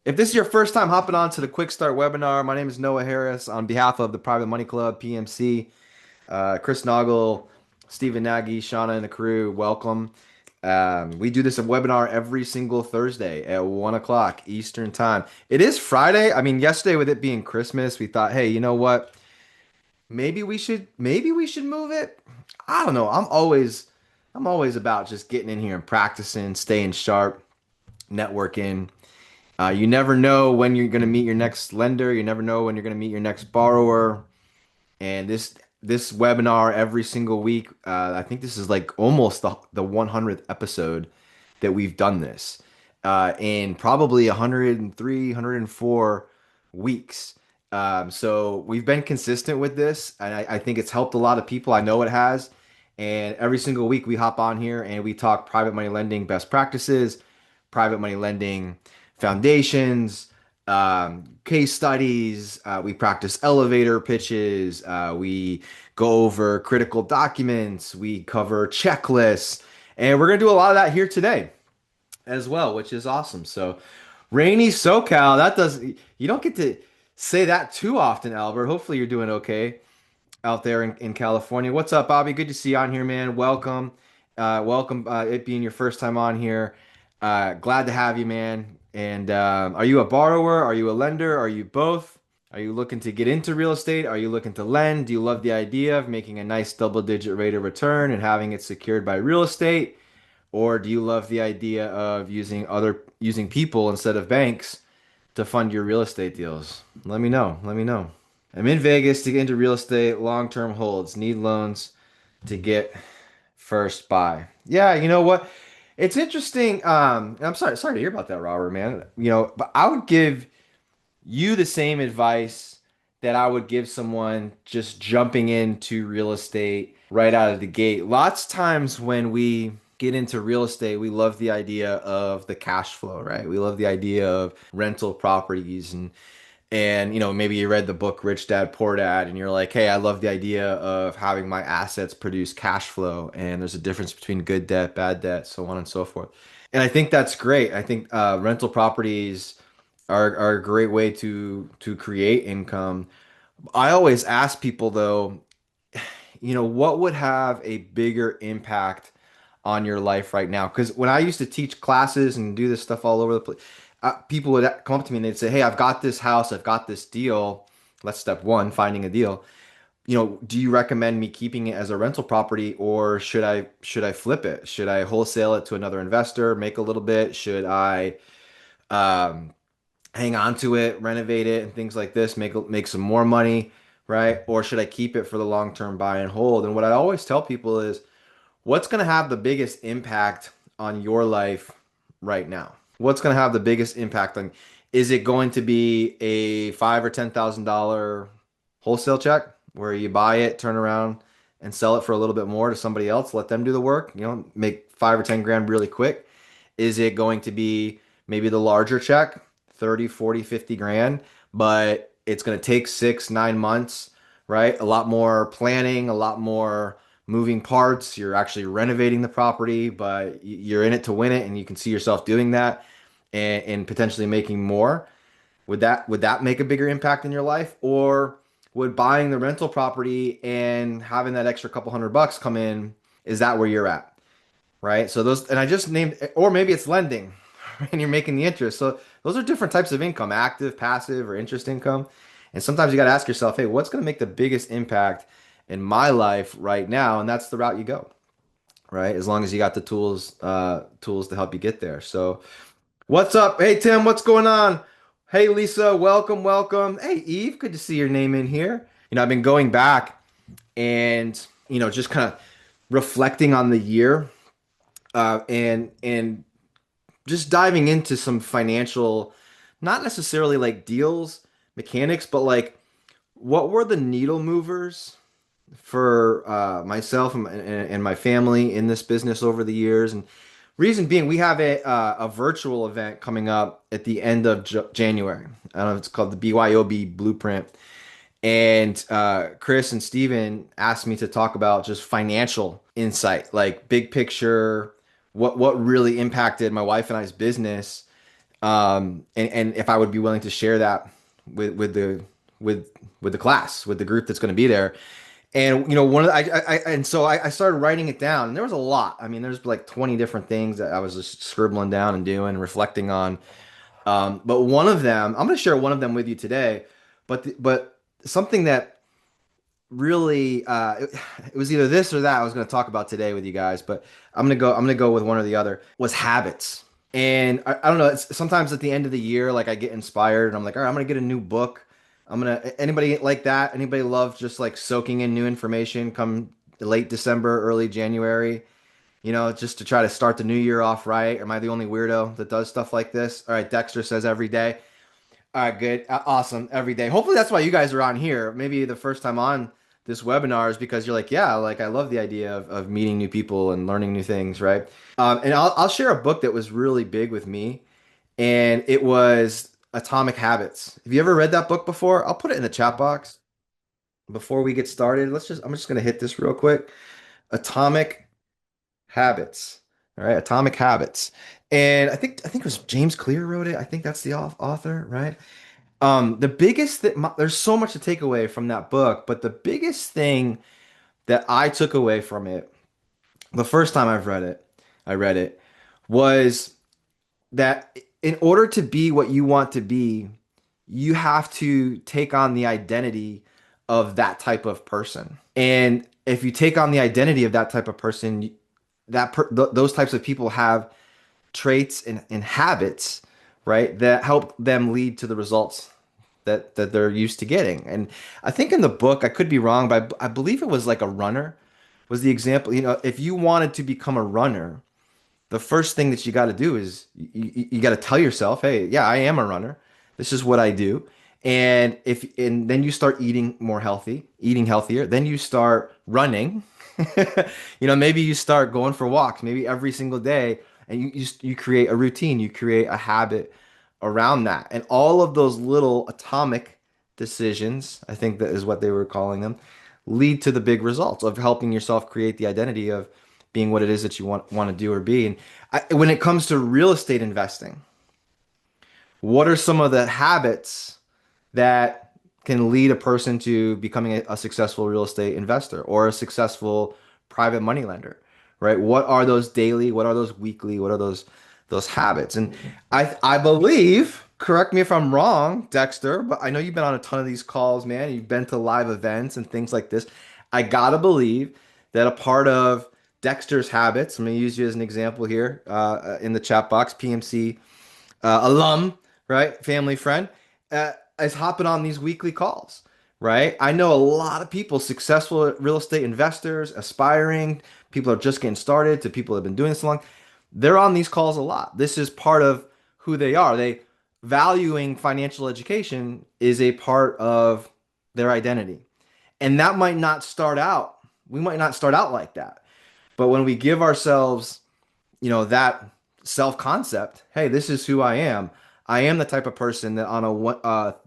If this is your first time hopping on to the Quickstart webinar, my name is Noah Harris on behalf of the Private Money Club, PMC, Chris Naugle, Stephen Nagy, Shauna, and the crew. Welcome. We do this webinar every single Thursday at 1 o'clock Eastern time. It is Friday. I mean, yesterday with it being Christmas, we thought, hey, you know what? Maybe we should move it. I don't know. I'm always about just getting in here and practicing, staying sharp, networking. You never know when you're going to meet your next lender. You never know when you're going to meet your next borrower. And this webinar every single week, I think this is like almost the 100th episode that we've done this in probably 103, 104 weeks. So we've been consistent with this, and I think it's helped a lot of people. I know it has. And every single week we hop on here and we talk private money lending best practices, private money lending foundations, case studies. We practice elevator pitches. We go over critical documents. We cover checklists. And we're going to do a lot of that here today as well, which is awesome. So, rainy SoCal, you don't get to say that too often, Albert. Hopefully, you're doing okay out there in California. What's up, Bobby? Good to see you on here, man. Welcome. Welcome, it being your first time on here. Glad to have you, man. And are you a borrower? Are you a lender? Are you both? Are you looking to get into real estate? Are you looking to lend? Do you love the idea of making a nice double-digit rate of return and having it secured by real estate? Or do you love the idea of using people instead of banks to fund your real estate deals? Let me know. Let me know. I'm in Vegas to get into real estate, long-term holds, need loans to get first buy. Yeah, you know what? It's interesting. I'm sorry to hear about that, Robert, man. But I would give you the same advice that I would give someone just jumping into real estate right out of the gate. Lots of times when we get into real estate, we love the idea of the cash flow, right? We love the idea of rental properties and maybe you read the book Rich Dad Poor Dad and you're like, hey, I love the idea of having my assets produce cash flow, and there's a difference between good debt, bad debt, so on and so forth. And I think that's great. I think rental properties are a great way to create income. I always ask people though, what would have a bigger impact on your life right now? Because when I used to teach classes and do this stuff all over the place, people would come up to me and they'd say, "Hey, I've got this house, I've got this deal. That's step one, finding a deal. Do you recommend me keeping it as a rental property, or should I flip it? Should I wholesale it to another investor, make a little bit? Should I um, hang on to it, renovate it, and things like this, make some more money, right? Or should I keep it for the long term buy and hold?" And what I always tell people is, what's going to have the biggest impact on your life right now? What's going to have the biggest impact on? Is it going to be a five or $10,000 wholesale check where you buy it, turn around, and sell it for a little bit more to somebody else, let them do the work, make 5 or 10 grand really quick? Is it going to be maybe the larger check, 30, 40, 50 grand, but it's going to take 6, 9 months, right? A lot more planning, a lot more moving parts. You're actually renovating the property, but you're in it to win it, and you can see yourself doing that and potentially making more. Would that make a bigger impact in your life, or would buying the rental property and having that extra couple $100 come in, is that where you're at? Right? So those, and I just named, or maybe it's lending and you're making the interest. So those are different types of income, active, passive, or interest income. And sometimes you got to ask yourself, hey, what's going to make the biggest impact in my life right now? And that's the route you go, right? As long as you got the tools to help you get there. So what's up? Hey, Tim, what's going on? Hey, Lisa, welcome, welcome. Hey, Eve, good to see your name in here. I've been going back and, just kind of reflecting on the year, and just diving into some financial, not necessarily like deals, mechanics, but like what were the needle movers for myself and my family in this business over the years. And reason being, we have a virtual event coming up at the end of January. I don't know if it's called the BYOB Blueprint. And Chris and Steven asked me to talk about just financial insight, like big picture, what really impacted my wife and I's business, and if I would be willing to share that with the with with the class, with the group that's going to be there. And one of the, and so I started writing it down, and there was a lot. I mean, there's like 20 different things that I was just scribbling down and doing, reflecting on. But one of them, I'm going to share one of them with you today. But something that really, it was either this or that I was going to talk about today with you guys. But I'm gonna go with one or the other. Was habits. And I don't know. Sometimes at the end of the year, like I get inspired, and I'm like, all right, I'm gonna get a new book. Anybody like that? Anybody love just like soaking in new information come late December, early January? Just to try to start the new year off right. Am I the only weirdo that does stuff like this? All right, Dexter says every day. All right, good. Awesome. Every day. Hopefully that's why you guys are on here. Maybe the first time on this webinar is because you're like, yeah, like I love the idea of meeting new people and learning new things, right? And I'll share a book that was really big with me, and it was Atomic Habits. Have you ever read that book before? I'll put it in the chat box before we get started. I'm just gonna hit this real quick. Atomic Habits. All right, Atomic Habits. And I think it was James Clear wrote it. I think that's the author, right? The biggest there's so much to take away from that book, but the biggest thing that I took away from it the first time I read it, was that in order to be what you want to be, you have to take on the identity of that type of person. And if you take on the identity of that type of person, those types of people have traits and habits, right, that help them lead to the results that they're used to getting. And I think in the book, I could be wrong, but I believe it was like a runner was the example. If you wanted to become a runner, the first thing that you got to do is you got to tell yourself, hey, yeah, I am a runner. This is what I do. And then you start eating healthier. Then you start running. Maybe you start going for walks, maybe every single day, and you create a routine, you create a habit around that. And all of those little atomic decisions, I think that is what they were calling them, lead to the big results of helping yourself create the identity of being what it is that you want to do or be. And when it comes to real estate investing, what are some of the habits that can lead a person to becoming a successful real estate investor or a successful private money lender, right? What are those daily? What are those weekly? What are those habits? And I believe, correct me if I'm wrong, Dexter, but I know you've been on a ton of these calls, man. You've been to live events and things like this. I gotta believe that a part of Dexter's habits, I'm gonna use you as an example here in the chat box, PMC alum, right? Family friend, is hopping on these weekly calls, right? I know a lot of people, successful real estate investors, aspiring, people are just getting started to people that have been doing this long. They're on these calls a lot. This is part of who they are. They valuing financial education is a part of their identity. And that might not start out, we might not start out like that. But when we give ourselves that self concept, hey, this is who I am. I am the type of person that on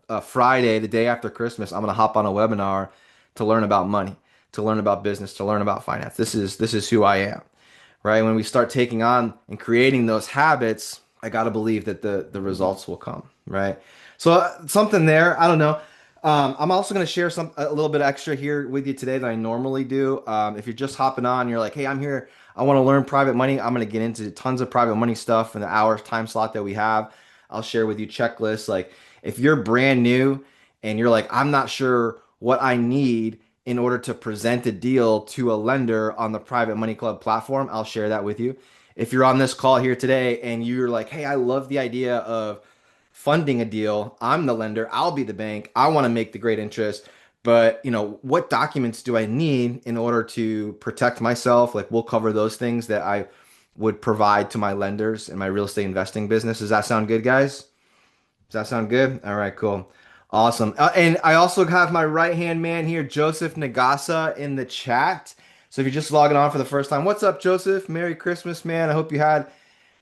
a Friday, the day after Christmas, I'm going to hop on a webinar to learn about money, to learn about business, to learn about finance. This is who I am, right? When we start taking on and creating those habits, I got to believe that the results will come, right? So something there, I don't know. I'm also going to share a little bit extra here with you today that I normally do. If you're just hopping on, you're like, hey, I'm here. I want to learn private money. I'm going to get into tons of private money stuff in the hour time slot that we have. I'll share with you checklists. Like if you're brand new and you're like, I'm not sure what I need in order to present a deal to a lender on the Private Money Club platform, I'll share that with you. If you're on this call here today and you're like, hey, I love the idea of funding a deal. I'm the lender. I'll be the bank. I want to make the great interest. But, what documents do I need in order to protect myself? Like we'll cover those things that I would provide to my lenders in my real estate investing business. Does that sound good, guys? Does that sound good? All right, cool. Awesome. And I also have my right-hand man here, Joseph Nagasa, in the chat. So if you're just logging on for the first time, what's up, Joseph? Merry Christmas, man. I hope you had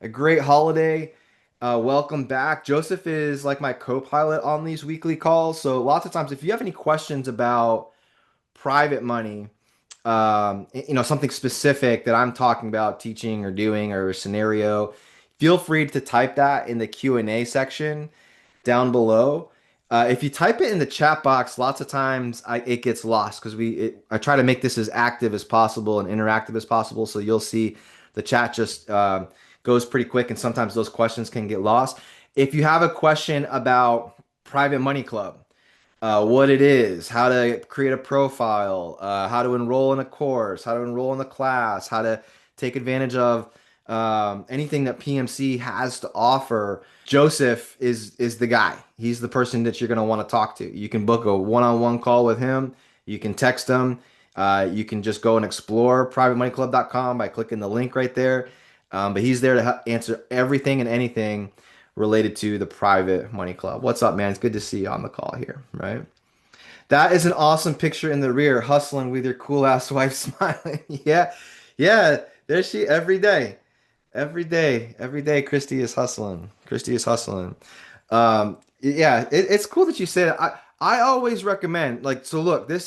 a great holiday. Welcome back. Joseph is like my co-pilot on these weekly calls. So lots of times, if you have any questions about private money, something specific that I'm talking about teaching or doing or a scenario, feel free to type that in the Q&A section down below. If you type it in the chat box, lots of times it gets lost because I try to make this as active as possible and interactive as possible. So you'll see the chat just goes pretty quick, and sometimes those questions can get lost. If you have a question about Private Money Club, what it is, how to create a profile, how to enroll in a course, how to enroll in the class, how to take advantage of anything that PMC has to offer. Joseph is the guy. He's the person that you're going to want to talk to. You can book a one-on-one call with him. You can text him. You can just go and explore privatemoneyclub.com by clicking the link right there. But he's there to answer everything and anything related to the Private Money Club. What's up, man? It's good to see you on the call here, right? That is an awesome picture in the rear, hustling with your cool ass wife smiling. Yeah, yeah, there's she every day. Every day, Christy is hustling. Christy is hustling. Yeah, it's cool that you said it. I always recommend, like, so look, I'm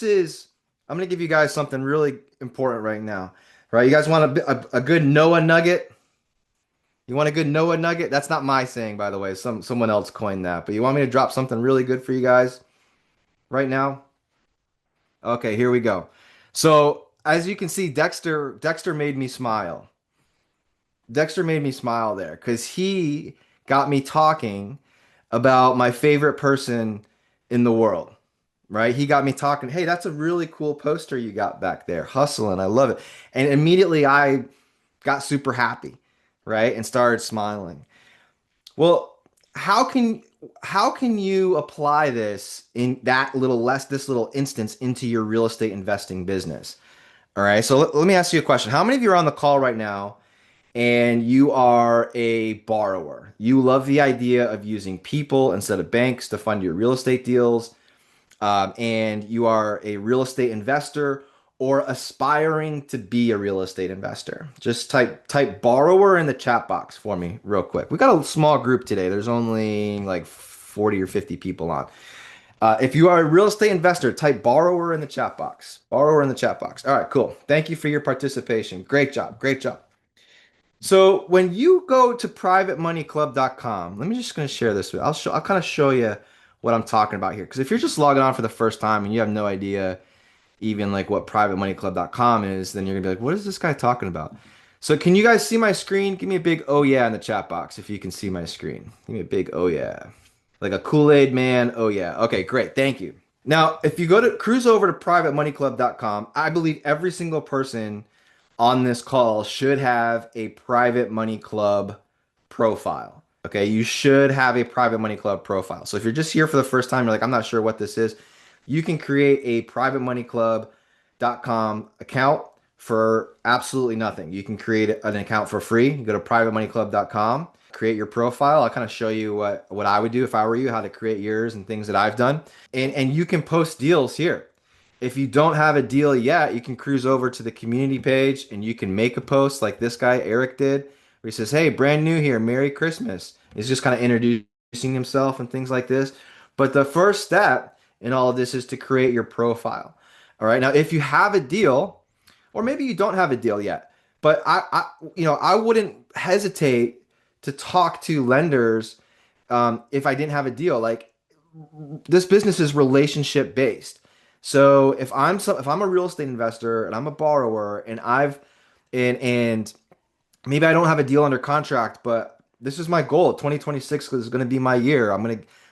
gonna give you guys something really important right now, right? You guys want a good Noah nugget? You want a good Noah nugget? That's not my saying, by the way. Someone else coined that. But you want me to drop something really good for you guys right now? Okay, here we go. So as you can see, Dexter made me smile. Dexter made me smile there because he got me talking about my favorite person in the world, right? He got me talking, hey, that's a really cool poster you got back there. Hustling, I love it. And immediately I got super happy, right? And started smiling. Well, how can how can you apply this in this little instance into your real estate investing business? All right. So let me ask you a question. How many of you are on the call right now and you are a borrower? You love the idea of using people instead of banks to fund your real estate deals, and you are a real estate investor or aspiring to be a real estate investor. Just type borrower in the chat box for me real quick. We got a small group today. There's only like 40 or 50 people on. If you are a real estate investor, type borrower in the chat box. Borrower in the chat box. All right, cool. Thank you for your participation. Great job. Great job. So when you go to privatemoneyclub.com, let me just going to share this with you. I'll kind of show you what I'm talking about here. Because if you're just logging on for the first time and you have no idea even like what privatemoneyclub.com is, then you're gonna be like, what is this guy talking about? So can you guys see my screen? Give me a big oh yeah in the chat box if you can see my screen. Give me a big oh yeah. Like a Kool-Aid man. Oh yeah. Okay, great. Thank you. Now, if you go to cruise over to privatemoneyclub.com, I believe every single person on this call should have a Private Money Club profile. Okay, you should have a Private Money Club profile. So if you're just here for the first time, you're like, I'm not sure what this is, you can create a privatemoneyclub.com account for absolutely nothing. You can create an account for free. You go to privatemoneyclub.com, create your profile. I'll kind of show you what I would do if I were you, how to create yours and things that I've done. And you can post deals here. If you don't have a deal yet, you can cruise over to the community page and you can make a post like this guy, Eric, did, where he says, hey, brand new here, Merry Christmas. He's just kind of introducing himself and things like this. But the first step in all of this is to create your profile. All right. Now, if you have a deal, or maybe you don't have a deal yet, but I wouldn't hesitate to talk to lenders if I didn't have a deal. Like this business is relationship based. So if I'm a real estate investor and I'm a borrower and and maybe I don't have a deal under contract, but this is my goal. 2026 is going to be my year.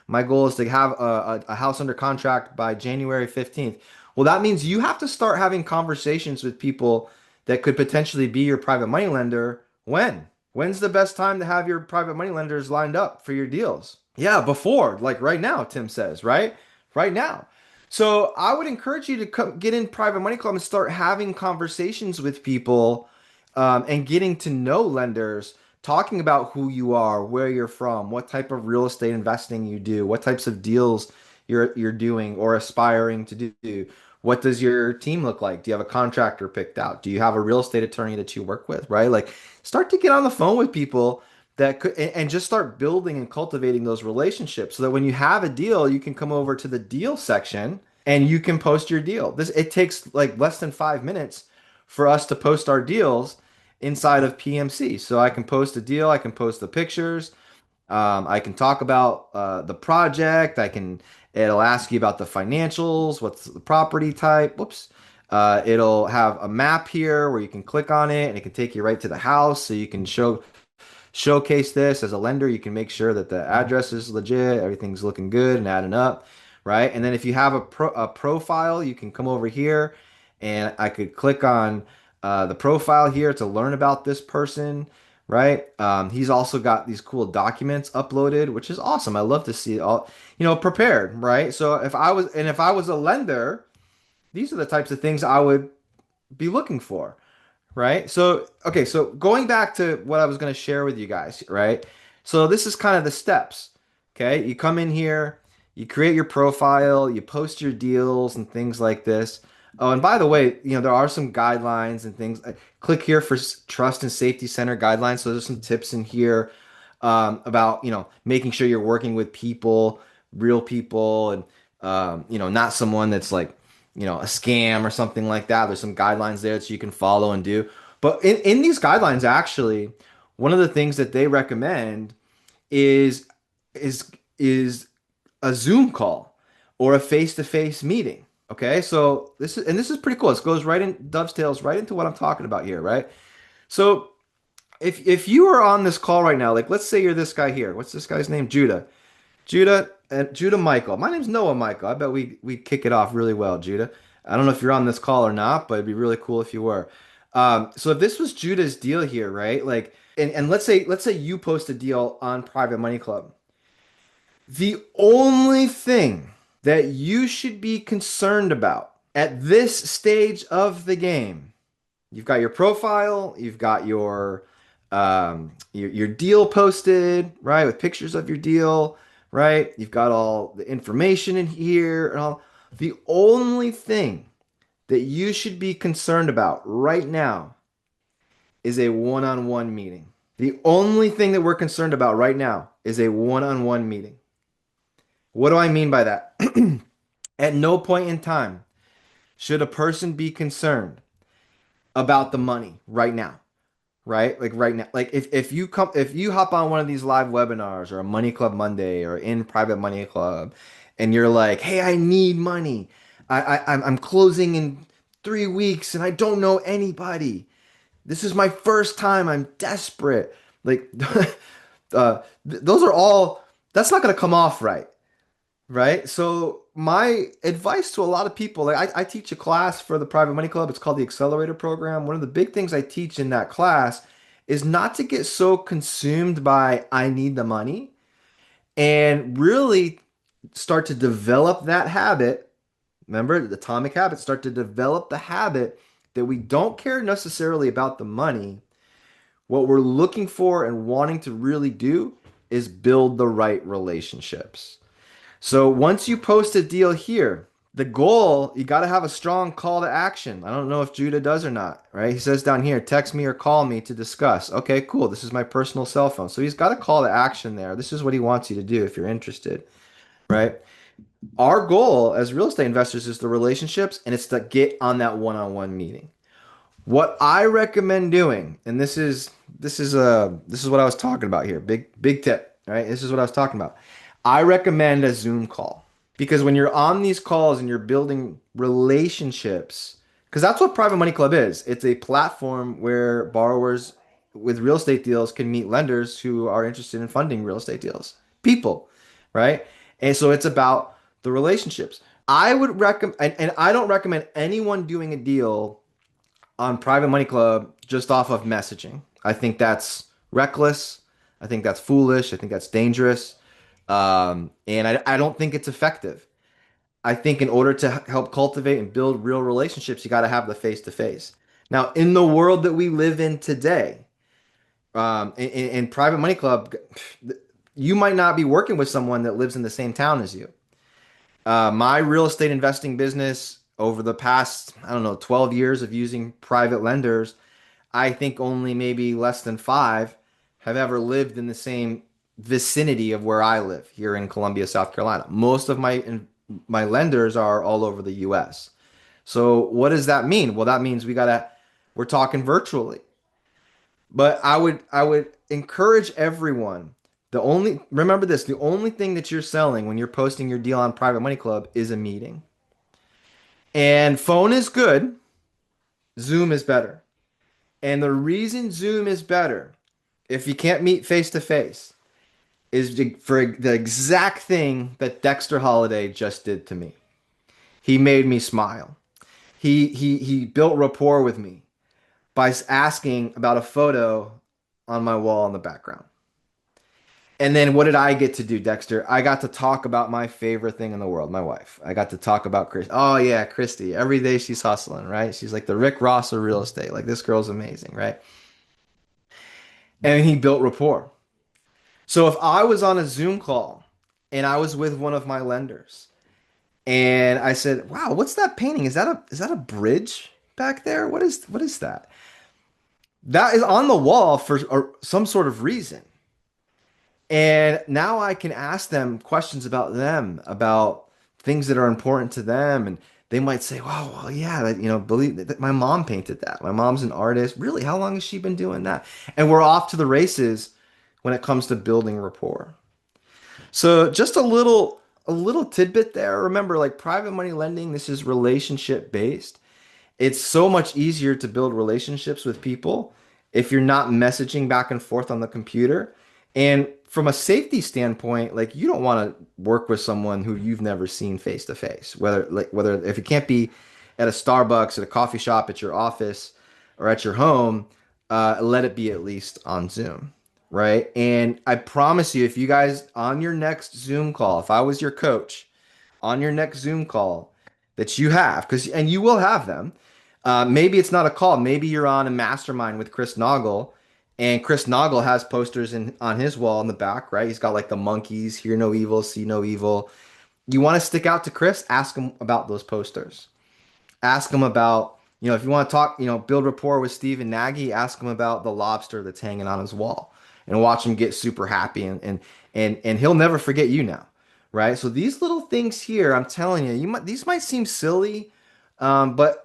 My goal is to have a house under contract by January 15th. Well, that means you have to start having conversations with people that could potentially be your private money lender. When's the best time to have your private money lenders lined up for your deals? Yeah, before, like right now, Tim says, right? Right now. So I would encourage you to get in Private Money Club and start having conversations with people, and getting to know lenders, talking about who you are, where you're from, what type of real estate investing you do, what types of deals you're doing or aspiring to do. What does your team look like? Do you have a contractor picked out? Do you have a real estate attorney that you work with, right? Like start to get on the phone with people that could and just start building and cultivating those relationships so that when you have a deal, you can come over to the deal section and you can post your deal. It takes like less than 5 minutes for us to post our deals. inside of PMC. So I can post a deal, I can post the pictures, I can talk about the project. It'll ask you about the financials, what's the property type. Whoops. It'll have a map here where you can click on it and it can take you right to the house. So you can showcase this as a lender. You can make sure that the address is legit, everything's looking good and adding up, right? And then if you have a profile, you can come over here and I could click on the profile here to learn about this person, right? He's also got these cool documents uploaded, which is awesome. I love to see it all, prepared, right? So if I was a lender, these are the types of things I would be looking for, right? So, okay, so going back to what I was going to share with you guys, right? So this is kind of the steps. Okay, you come in here, you create your profile, you post your deals and things like this. Oh, and by the way, there are some guidelines and things. Click here for trust and safety center guidelines. So there's some tips in here about, making sure you're working with people, real people, and not someone that's like, a scam or something like that. There's some guidelines there that you can follow and do. But in these guidelines, actually, one of the things that they recommend is is a Zoom call or a face-to-face meeting. Okay, so this is pretty cool. This goes right in dovetails right into what I'm talking about here, right? So if you are on this call right now, like let's say you're this guy here. What's this guy's name? Judah Michael. My name's Noah Michael. I bet we kick it off really well, Judah. I don't know if you're on this call or not, but it'd be really cool if you were. So if this was Judah's deal here, right? Like, and let's say you post a deal on Private Money Club. The only thing that you should be concerned about at this stage of the game, you've got your profile, you've got your deal posted, right, with pictures of your deal, right? You've got all the information in here and all. The only thing that you should be concerned about right now is a one-on-one meeting. The only thing that we're concerned about right now is a one-on-one meeting. What do I mean by that? At no point in time should a person be concerned about the money right now, right? Like right now, like if you hop on one of these live webinars or a Money Club Monday or in Private Money Club, and you're like, hey, I need money. I'm closing in 3 weeks and I don't know anybody. This is my first time. I'm desperate. Like, those are all. That's not gonna come off right. Right. So my advice to a lot of people, like I teach a class for the Private Money Club. It's called the Accelerator Program. One of the big things I teach in that class is not to get so consumed by I need the money and really start to develop that habit. Remember the atomic habit, start to develop the habit that we don't care necessarily about the money. What we're looking for and wanting to really do is build the right relationships. So once you post a deal here, the goal, you got to have a strong call to action. I don't know if Judah does or not, right? He says down here, text me or call me to discuss. Okay, cool. This is my personal cell phone. So he's got a call to action there. This is what he wants you to do if you're interested, right? Our goal as real estate investors is the relationships and it's to get on that one-on-one meeting. What I recommend doing, and this is what I was talking about here. Big tip, right? This is what I was talking about. I recommend a Zoom call because when you're on these calls and you're building relationships, because that's what Private Money Club is. It's a platform where borrowers with real estate deals can meet lenders who are interested in funding real estate deals. People, right? And so it's about the relationships. I would recommend, and I don't recommend anyone doing a deal on Private Money Club just off of messaging. I think that's reckless. I think that's foolish. I think that's dangerous. And I don't think it's effective. I think in order to help cultivate and build real relationships, you got to have the face to face. Now, in the world that we live in today, in Private Money Club, you might not be working with someone that lives in the same town as you. My real estate investing business over the past, I don't know, 12 years of using private lenders, I think only maybe less than five have ever lived in the same vicinity of where I live here in Columbia, South Carolina. Most of my lenders are all over the US. So what does that mean? Well, that means we're talking virtually. But I would encourage everyone. Remember this, the only thing that you're selling when you're posting your deal on Private Money Club is a meeting. And phone is good, Zoom is better. And the reason Zoom is better, if you can't meet face to face, is for the exact thing that Dexter Holiday just did to me. He made me smile. He built rapport with me by asking about a photo on my wall in the background. And then what did I get to do, Dexter? I got to talk about my favorite thing in the world, my wife. I got to talk about Chris. Oh yeah, Christy. Every day she's hustling, right? She's like the Rick Ross of real estate. Like this girl's amazing, right? And he built rapport. So if I was on a Zoom call and I was with one of my lenders and I said, "Wow, what's that painting? Is that a bridge back there? What is that?" That is on the wall for some sort of reason. And now I can ask them questions about them, about things that are important to them. And they might say, "Wow, well, yeah, believe that my mom painted that. My mom's an artist. Really? How long has she been doing that?" And we're off to the races when it comes to building rapport. So just a little tidbit there. Remember, like private money lending, this is relationship based. It's so much easier to build relationships with people if you're not messaging back and forth on the computer. And from a safety standpoint, like you don't want to work with someone who you've never seen face to face. Whether if it can't be at a Starbucks, at a coffee shop, at your office, or at your home, let it be at least on Zoom, right? And I promise you, if you guys on your next Zoom call, if I was your coach, on your next Zoom call that you have, and you will have them. Maybe it's not a call. Maybe you're on a mastermind with Chris Naugle, and Chris Naugle has posters on his wall in the back, right? He's got like the monkeys, hear no evil, see no evil. You want to stick out to Chris? Ask him about those posters. Ask him about, if you want to talk, build rapport with Stephen Nagy, ask him about the lobster that's hanging on his wall and watch him get super happy and he'll never forget you now, right? So these little things here, I'm telling you, these might seem silly, but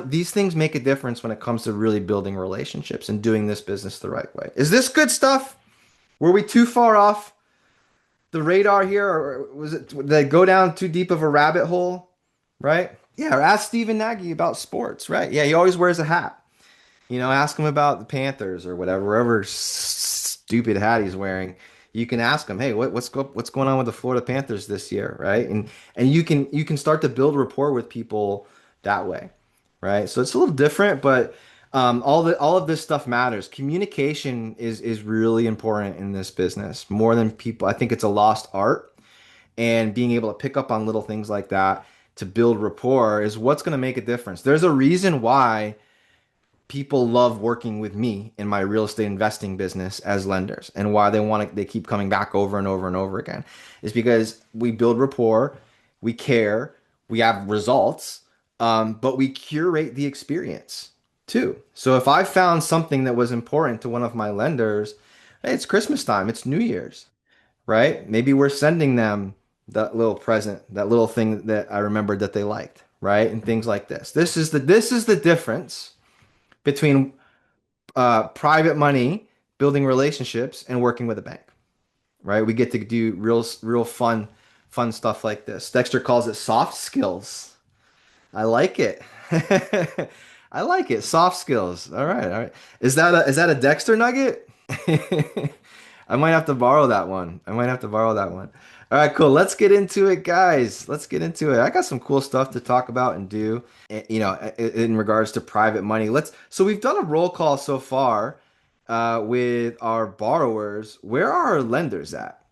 these things make a difference when it comes to really building relationships and doing this business the right way. Is this good stuff? Were we too far off the radar here, or did I go down too deep of a rabbit hole? Right? Yeah, or ask Stephen Nagy about sports, right? Yeah, he always wears a hat. Ask him about the Panthers or whatever stupid hat he's wearing. You can ask him, "Hey, what's going on with the Florida Panthers this year?" Right? And you can start to build rapport with people that way, right? So it's a little different, but all of this stuff matters. Communication is really important in this business more than people. I think it's a lost art, and being able to pick up on little things like that to build rapport is what's going to make a difference. There's a reason why people love working with me in my real estate investing business as lenders, and why they keep coming back over and over and over again is because we build rapport, we care, we have results, but we curate the experience too. So if I found something that was important to one of my lenders, hey, it's Christmas time, it's New Year's, right? Maybe we're sending them that little present, that little thing that I remembered that they liked, right? And things like this. This is the difference between private money, building relationships, and working with a bank, right? We get to do real fun stuff like this. Dexter calls it soft skills. I like it. I like it. Soft skills. All right, all right. Is that a Dexter nugget? I might have to borrow that one. I might have to borrow that one. All right, cool. Let's get into it, guys. Let's get into it. I got some cool stuff to talk about and do, in regards to private money. So we've done a roll call so far, with our borrowers. Where are our lenders at?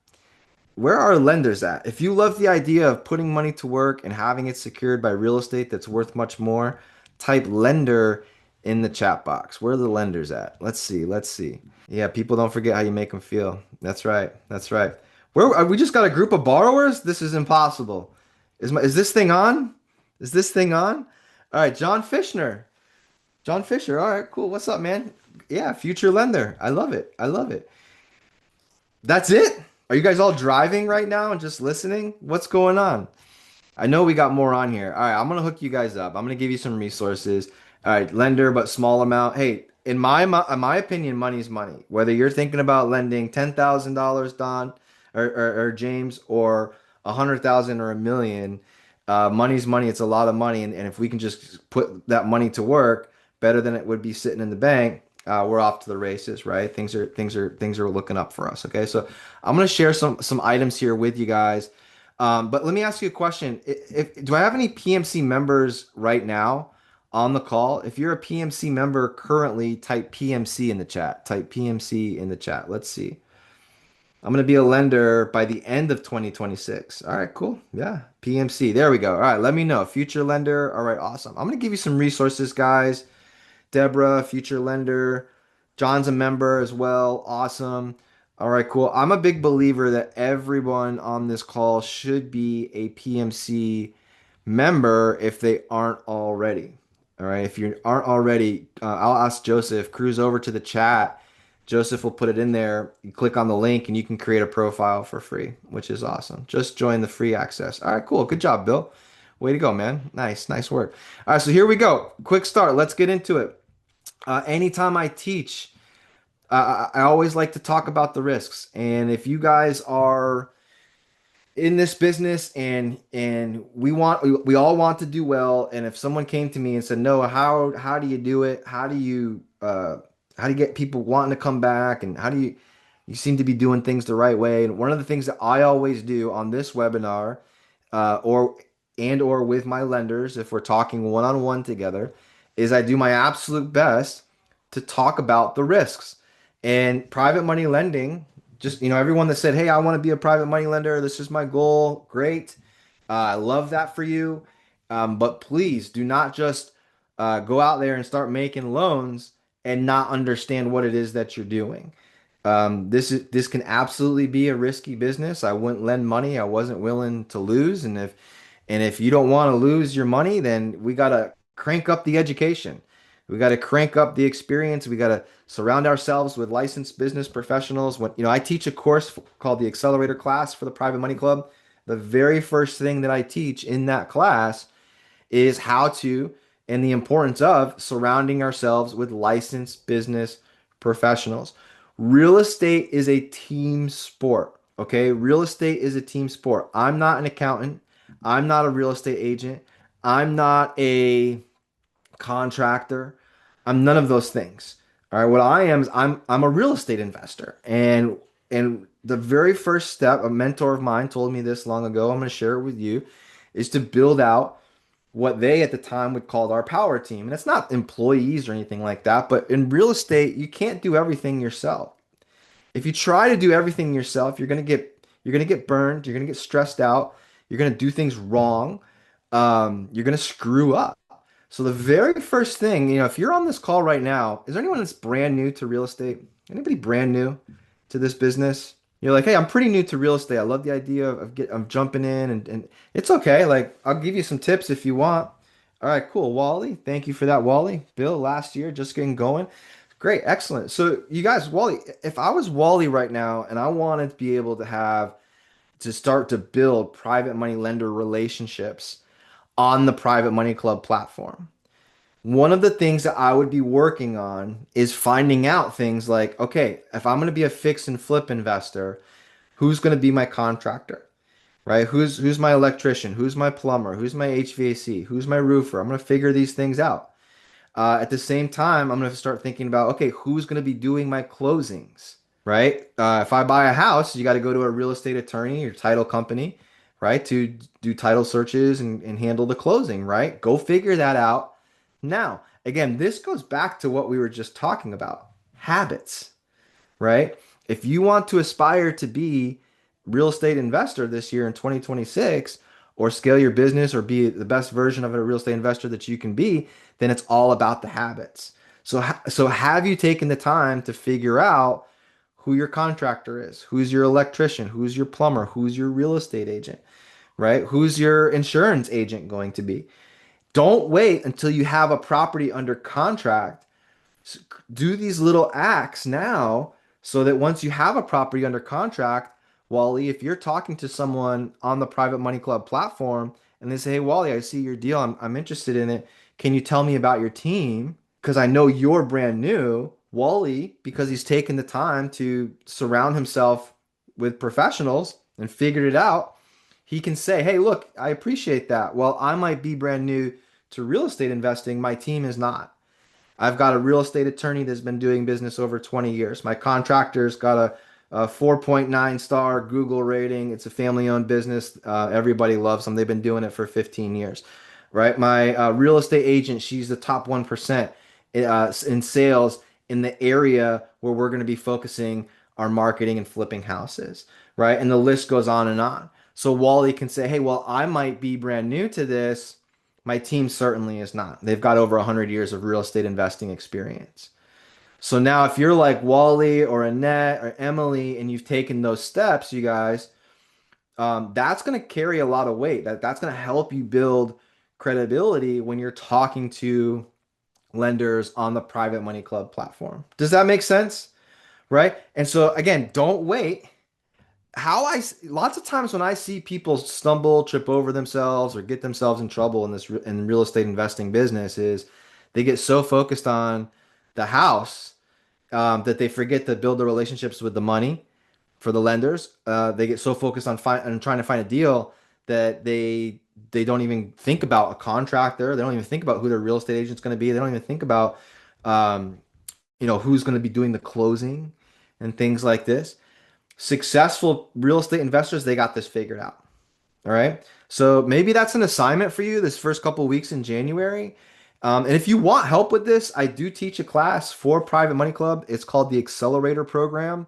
Where are our lenders at? If you love the idea of putting money to work and having it secured by real estate that's worth much more, type lender in the chat box. Where are the lenders at? Let's see. Let's see. Yeah, people don't forget how you make them feel. That's right. That's right. We just got a group of borrowers? This is impossible. Is this thing on? Is this thing on? All right, John Fishner. John Fisher. All right, cool. What's up, man? Yeah, future lender. I love it. I love it. That's it? Are you guys all driving right now and just listening? What's going on? I know we got more on here. All right, I'm gonna hook you guys up. I'm gonna give you some resources. All right, lender, but small amount. Hey, in my opinion, money's money. Whether you're thinking about lending $10,000, Don or James, or 100,000 or a million, money's money. It's a lot of money, and if we can just put that money to work better than it would be sitting in the bank, we're off to the races, right? Things are looking up for us. Okay, so I'm gonna share some items here with you guys. But let me ask you a question. Do I have any PMC members right now on the call? If you're a PMC member currently, type PMC in the chat. Type PMC in the chat. Let's see. I'm going to be a lender by the end of 2026. All right, cool. Yeah, PMC. There we go. All right, let me know. Future lender. All right, awesome. I'm going to give you some resources, guys. Deborah, future lender. John's a member as well. Awesome. All right, cool. I'm a big believer that everyone on this call should be a PMC member if they aren't already. All right, if you aren't already, I'll ask Joseph, cruise over to the chat. Joseph will put it in there. You click on the link and you can create a profile for free, which is awesome. Just join the free access. All right, cool. Good job, Bill. Way to go, man. Nice work. All right, so here we go. Quick start. Let's get into it. Anytime I teach, I always like to talk about the risks. And if you guys are in this business and we all want to do well, and if someone came to me and said, "No, how do you do it? How do you get people wanting to come back, and how do you seem to be doing things the right way?" And one of the things that I always do on this webinar, or with my lenders, if we're talking one-on-one together, is I do my absolute best to talk about the risks. And private money lending, just, everyone that said, "Hey, I want to be a private money lender. This is my goal." Great. I love that for you. But please do not just go out there and start making loans and not understand what it is that you're doing. This can absolutely be a risky business. I wouldn't lend money I wasn't willing to lose, and if you don't want to lose your money, then we gotta crank up the education. We gotta crank up the experience. We gotta surround ourselves with licensed business professionals. When I teach a course called the Accelerator class for the Private Money Club, the very first thing that I teach in that class is how to and the importance of surrounding ourselves with licensed business professionals. Real estate is a team sport. Okay. Real estate is a team sport. I'm not an accountant. I'm not a real estate agent. I'm not a contractor. I'm none of those things. All right. What I am is I'm a real estate investor. And the very first step, a mentor of mine told me this long ago, I'm going to share it with you, is to build out what they at the time would call our power team. And it's not employees or anything like that, but in real estate, you can't do everything yourself. If you try to do everything yourself, you're gonna get burned, you're gonna get stressed out, you're gonna do things wrong, you're gonna screw up. So the very first thing, if you're on this call right now, is there anyone that's brand new to real estate? Anybody brand new to this business? You're like, "Hey, I'm pretty new to real estate. I love the idea of jumping in, and it's okay. Like, I'll give you some tips if you want." All right, cool. Wally, thank you for that, Wally. Bill, last year, just getting going. Great, excellent. So you guys, Wally, if I was Wally right now and I wanted to be able to start to build private money lender relationships on the Private Money Club platform, one of the things that I would be working on is finding out things like, okay, if I'm going to be a fix and flip investor, who's going to be my contractor, right? Who's my electrician? Who's my plumber? Who's my HVAC? Who's my roofer? I'm going to figure these things out. At the same time, I'm going to start thinking about, okay, who's going to be doing my closings, right? If I buy a house, you got to go to a real estate attorney or title company, right, to do title searches and handle the closing, right? Go figure that out. Now, again, this goes back to what we were just talking about, habits, right? If you want to aspire to be real estate investor this year in 2026, or scale your business or be the best version of a real estate investor that you can be, then it's all about the habits. So have you taken the time to figure out who your contractor is, who's your electrician, who's your plumber, who's your real estate agent, right? Who's your insurance agent going to be? Don't wait until you have a property under contract. Do these little acts now so that once you have a property under contract, Wally, if you're talking to someone on the Private Money Club platform and they say, "Hey, Wally, I see your deal. I'm interested in it. Can you tell me about your team?" because I know you're brand new, Wally, because he's taken the time to surround himself with professionals and figured it out, he can say, hey, look, I appreciate that. Well, I might be brand new to real estate investing. My team is not. I've got a real estate attorney that's been doing business over 20 years. My contractor's got a 4.9 star Google rating. It's a family owned business. Everybody loves them. They've been doing it for 15 years, right? My real estate agent, she's the top 1% in sales in the area where we're going to be focusing our marketing and flipping houses, right? And the list goes on and on. So Wally can say, hey, well, I might be brand new to this. My team certainly is not. They've got over 100 years of real estate investing experience. So now, if you're like Wally or Annette or Emily and you've taken those steps, you guys, that's going to carry a lot of weight. That's going to help you build credibility when you're talking to lenders on the Private Money Club platform. Does that make sense? Right? And so, again, don't wait. Lots of times when I see people stumble, trip over themselves, or get themselves in trouble in this in real estate investing business is they get so focused on the house that they forget to build the relationships with the money for the lenders. They get so focused on trying to find a deal that they don't even think about a contractor. They don't even think about who their real estate agent's going to be. They don't even think about um, who's going to be doing the closing and things like this. Successful real estate investors, they got this figured out. All right. So maybe that's an assignment for you this first couple of weeks in January. And if you want help with this, I do teach a class for Private Money Club. It's called the Accelerator Program,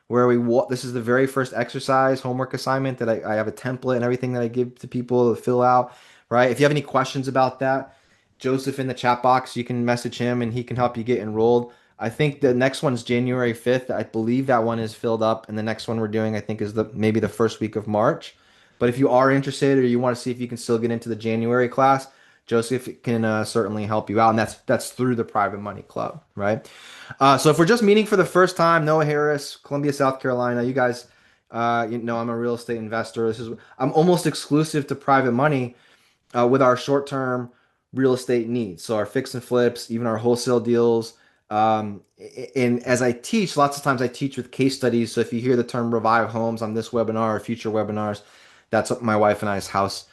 where this is the very first exercise, homework assignment that I have a template and everything that I give to people to fill out. Right. If you have any questions about that, Joseph in the chat box, you can message him and he can help you get enrolled. I think the next one's January 5th. I believe that one is filled up, and the next one we're doing, I think, is maybe the first week of March. But if you are interested or you want to see if you can still get into the January class, Joseph can certainly help you out, and that's through the Private Money Club, right? So if we're just meeting for the first time, Noah Harris, Columbia, South Carolina, you guys, I'm a real estate investor. I'm almost exclusive to Private Money with our short-term real estate needs. So our fix and flips, even our wholesale deals. And as I teach, lots of times I teach with case studies. So if you hear the term revive homes on this webinar or future webinars, that's my wife and I's house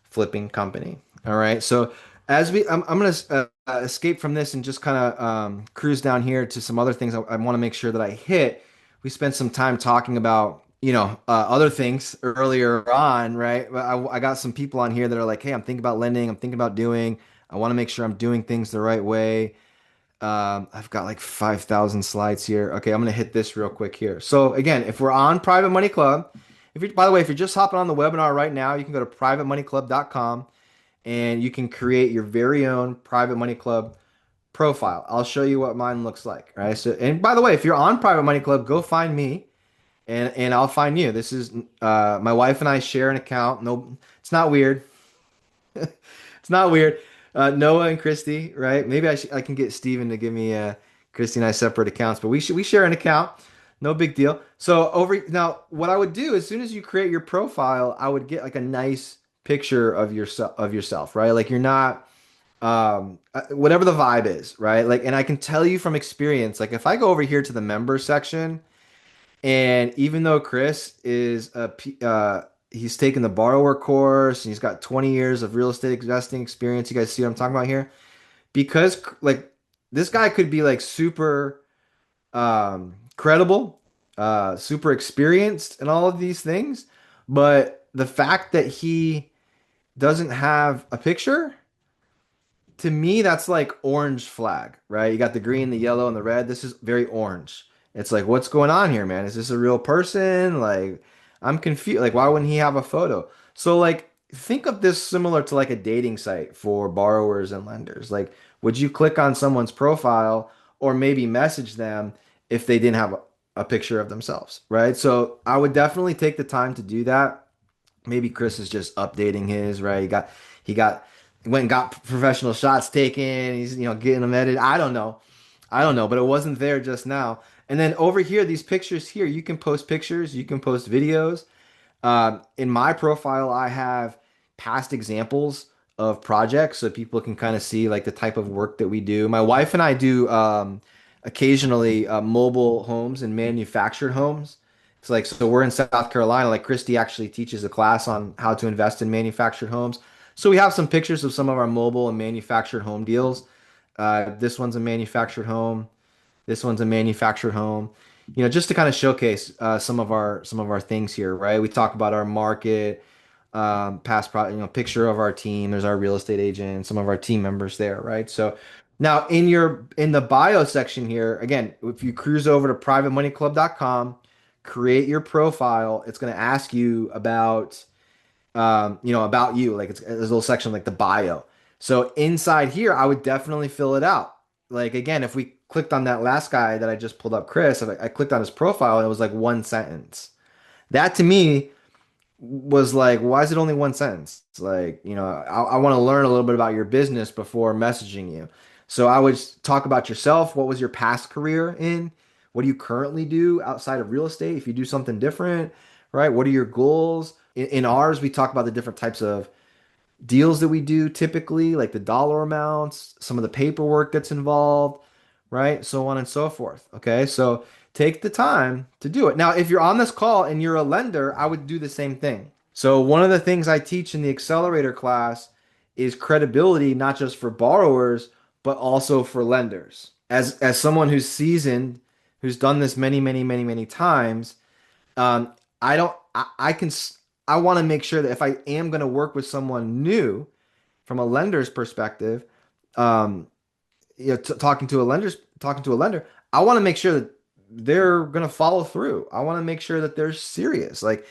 flipping company. All right. So I'm going to escape from this and just kind of cruise down here to some other things I want to make sure that I hit. We spent some time talking about, other things earlier on, right? I got some people on here that are like, hey, I'm thinking about lending. I'm thinking about doing. I want to make sure I'm doing things the right way. I've got like 5,000 slides here. Okay, I'm gonna hit this real quick here. So again, if we're on Private Money Club, by the way, if you're just hopping on the webinar right now, you can go to privatemoneyclub.com and you can create your very own Private Money Club profile. I'll show you what mine looks like. Right. So, and by the way, if you're on Private Money Club, go find me and I'll find you. This is my wife and I share an account. No, it's not weird. It's not weird. Noah and Christy, right? Maybe I can get Steven to give me Christy and I separate accounts, but we share an account. No big deal. So over now, what I would do as soon as you create your profile, I would get like a nice picture of yourself, right? Like you're not whatever the vibe is, right? Like, and I can tell you from experience, like if I go over here to the members section, and even though Chris is he's taken the borrower course and he's got 20 years of real estate investing experience. You guys see what I'm talking about here? Because like this guy could be like super credible, super experienced and all of these things, but the fact that he doesn't have a picture, to me, that's like orange flag, right? You got the green, the yellow, and the red. This is very orange. It's like, what's going on here, man? Is this a real person? Like, I'm confused. Like, why wouldn't he have a photo? So, like, think of this similar to like a dating site for borrowers and lenders. Like, would you click on someone's profile or maybe message them if they didn't have a picture of themselves, right? So, I would definitely take the time to do that. Maybe Chris is just updating his, right? He went and got professional shots taken. He's, getting them edited. I don't know. I don't know, but it wasn't there just now. And then over here, these pictures here, you can post pictures, you can post videos. In my profile, I have past examples of projects so people can kind of see like the type of work that we do. My wife and I do occasionally mobile homes and manufactured homes. It's like, so we're in South Carolina. Like Christy actually teaches a class on how to invest in manufactured homes. So we have some pictures of some of our mobile and manufactured home deals. This one's a manufactured home. This one's a manufactured home. Just to kind of showcase some of our things here, right? We talk about our market, past pro, picture of our team. There's our real estate agent, some of our team members there, right? So now in the bio section here, again, if you cruise over to privatemoneyclub.com, create your profile, it's going to ask you about you. Like there's a little section like the bio. So inside here, I would definitely fill it out. Like again, if we clicked on that last guy that I just pulled up, Chris, if I clicked on his profile and it was like one sentence. That to me was like, why is it only one sentence? It's like, I want to learn a little bit about your business before messaging you. So I would talk about yourself. What was your past career in? What do you currently do outside of real estate? If you do something different, right? What are your goals? In ours, we talk about the different types of deals that we do typically, like the dollar amounts, some of the paperwork that's involved, right? So on and so forth. Okay. So take the time to do it. Now, if you're on this call and you're a lender, I would do the same thing. So one of the things I teach in the accelerator class is credibility, not just for borrowers, but also for lenders. As someone who's seasoned, who's done this many, many, many, many times, I don't, I can, I want to make sure that if I am going to work with someone new from a lender's perspective, um, talking to a lender, I want to make sure that they're going to follow through. I want to make sure that they're serious. Like,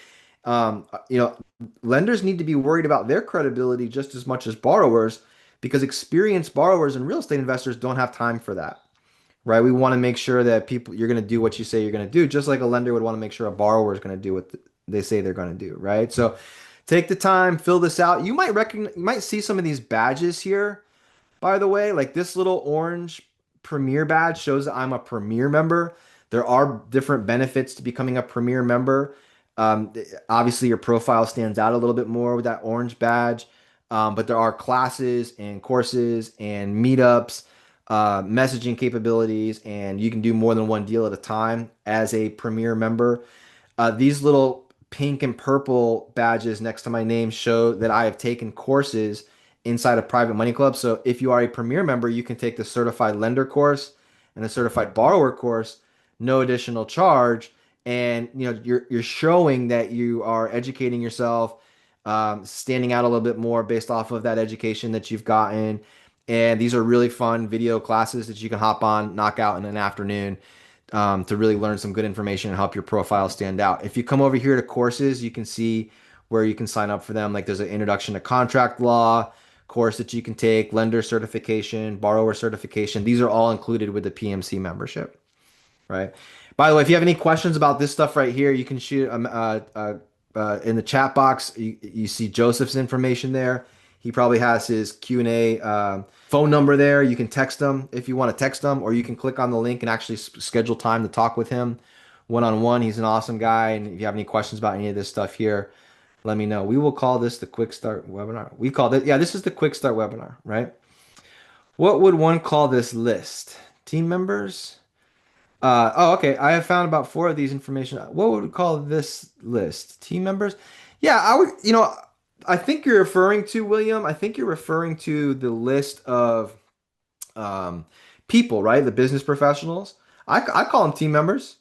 um, you know, lenders need to be worried about their credibility just as much as borrowers because experienced borrowers and real estate investors don't have time for that, right? We want to make sure that you're going to do what you say you're going to do, just like a lender would want to make sure a borrower is going to do what they say they're going to do, right? So take the time, fill this out. You might see some of these badges here, by the way, like this little orange Premier badge shows that I'm a Premier member. There are different benefits to becoming a Premier member. Obviously, your profile stands out a little bit more with that orange badge, but there are classes and courses and meetups, messaging capabilities, and you can do more than one deal at a time as a Premier member. These little pink and purple badges next to my name show that I have taken courses inside of Private Money Club. So if you are a Premier member, you can take the certified lender course and the certified borrower course, no additional charge. And you're showing that you are educating yourself, standing out a little bit more based off of that education that you've gotten. And these are really fun video classes that you can hop on, knock out in an afternoon, to really learn some good information and help your profile stand out. If you come over here to courses, you can see where you can sign up for them. Like there's an introduction to contract law course that you can take, lender certification, borrower certification. These are all included with the PMC membership, right? By the way, if you have any questions about this stuff right here, you can shoot in the chat box. You see Joseph's information there. He probably has his Q&A phone number there. You can text him if you want to text him, or you can click on the link and actually schedule time to talk with him one-on-one. He's an awesome guy. And if you have any questions about any of this stuff here, let me know. We will call this the Quick Start webinar. We called it, yeah, this is the Quick Start webinar, right? What would one call this list? Team members? Oh, okay. I have found about four of these information. What would we call this list? Team members? Yeah, I would, I think you're referring to, William, I think you're referring to the list of people, right? The business professionals. I call them team members.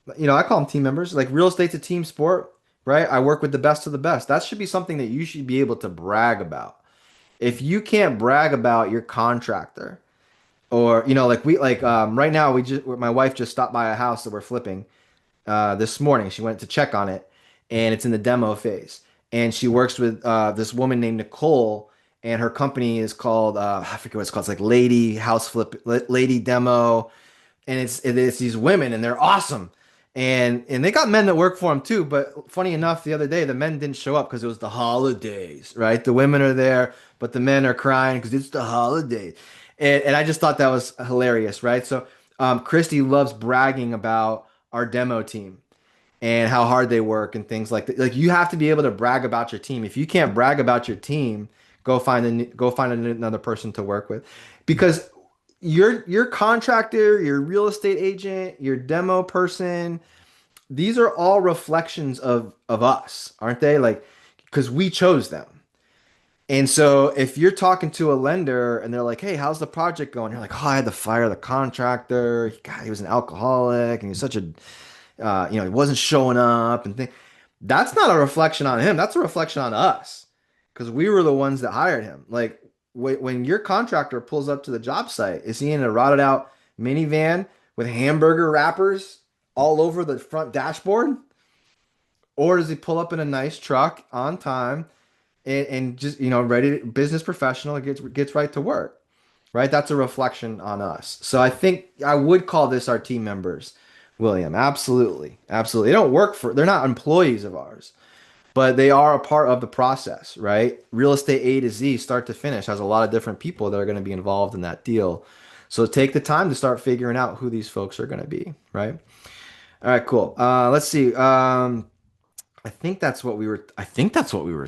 I call them team members. Like real estate's a team sport, right? I work with the best of the best. That should be something that you should be able to brag about. If you can't brag about your contractor, or right now my wife just stopped by a house that we're flipping this morning. She went to check on it, and it's in the demo phase. And she works with this woman named Nicole, and her company is called I forget what it's called. It's like Lady House Flip, Lady Demo, and it's these women, and they're awesome. And they got men that work for them too. But funny enough, the other day the men didn't show up because it was the holidays, right? The women are there, but the men are crying because it's the holidays. And I just thought that was hilarious, right? So Christy loves bragging about our demo team and how hard they work and things like that. Like you have to be able to brag about your team. If you can't brag about your team, go find another person to work with, because your contractor, your real estate agent, your demo person, these are all reflections of us, aren't they? Like, because we chose them. And so if you're talking to a lender and they're like, "Hey, how's the project going?" You're like, "Oh, I had to fire the contractor. God, he was an alcoholic and he's such a, he wasn't showing up and thing." That's not a reflection on him. That's a reflection on us because we were the ones that hired him. Like when your contractor pulls up to the job site, is he in a rotted out minivan with hamburger wrappers all over the front dashboard? Or does he pull up in a nice truck on time and just, ready to, business professional, gets right to work, right? That's a reflection on us. So I think I would call this our team members, William. Absolutely. Absolutely. They're not employees of ours, but they are a part of the process, right? Real estate A to Z, start to finish, has a lot of different people that are going to be involved in that deal. So take the time to start figuring out who these folks are going to be, right? All right, cool. Let's see. I think that's what we were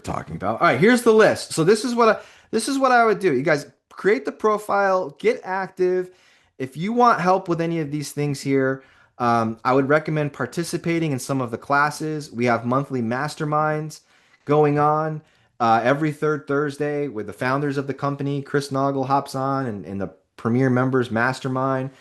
talking about. All right, here's the list. So this is what I would do. You guys create the profile, get active. If you want help with any of these things here, I would recommend participating in some of the classes. We have monthly masterminds going on every third Thursday with the founders of the company. Chris Naugle hops on and the premier members mastermind.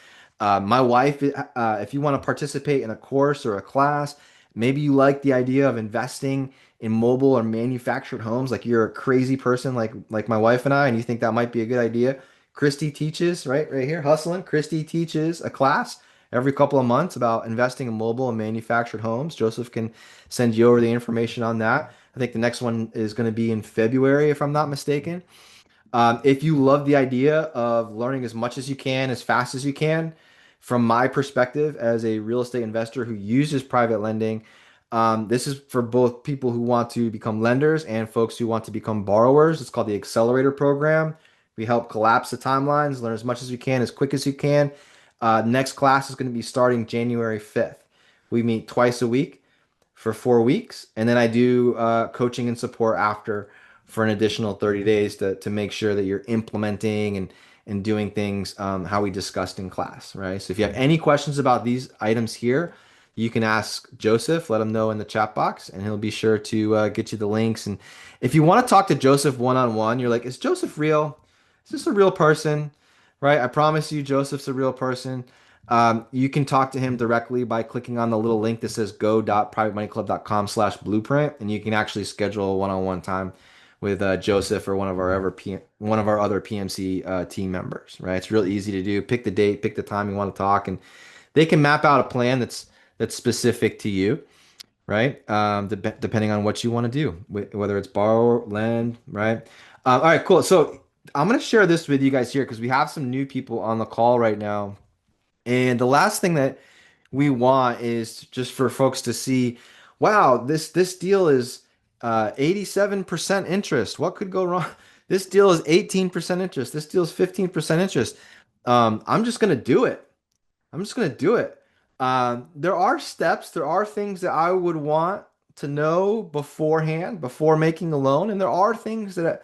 My wife, if you want to participate in a course or a class, maybe you like the idea of investing in mobile or manufactured homes, like you're a crazy person like my wife and I, and you think that might be a good idea. Christy teaches, right here, hustling. Christy teaches a class every couple of months about investing in mobile and manufactured homes. Joseph can send you over the information on that. I think the next one is going to be in February, if I'm not mistaken. If you love the idea of learning as much as you can, as fast as you can, from my perspective as a real estate investor who uses private lending, this is for both people who want to become lenders and folks who want to become borrowers. It's called the Accelerator Program. We help collapse the timelines, learn as much as you can, as quick as you can. Next class is going to be starting January 5th. We meet twice a week for 4 weeks, and then I do coaching and support after for an additional 30 days to make sure that you're implementing and doing things how we discussed in class, right? So if you have any questions about these items here, you can ask Joseph, let him know in the chat box, and he'll be sure to get you the links. And if you want to talk to Joseph one-on-one, you're like, is Joseph real? Is this a real person? Right? I promise you, Joseph's a real person. You can talk to him directly by clicking on the little link that says go.privatemoneyclub.com/blueprint, and you can actually schedule a one-on-one time with Joseph or one of our other PMC team members. Right? It's real easy to do. Pick the date, pick the time you want to talk, and they can map out a plan that's specific to you. Right? Depending on what you want to do, whether it's borrow, lend, right? All right, cool. So I'm gonna share this with you guys here because we have some new people on the call right now. And the last thing that we want is just for folks to see, wow, this deal is 87% interest. What could go wrong? This deal is 18% interest. This deal is 15% interest. I'm just gonna do it. I'm just gonna do it. There are steps, there are things that I would want to know beforehand, before making a loan, and there are things that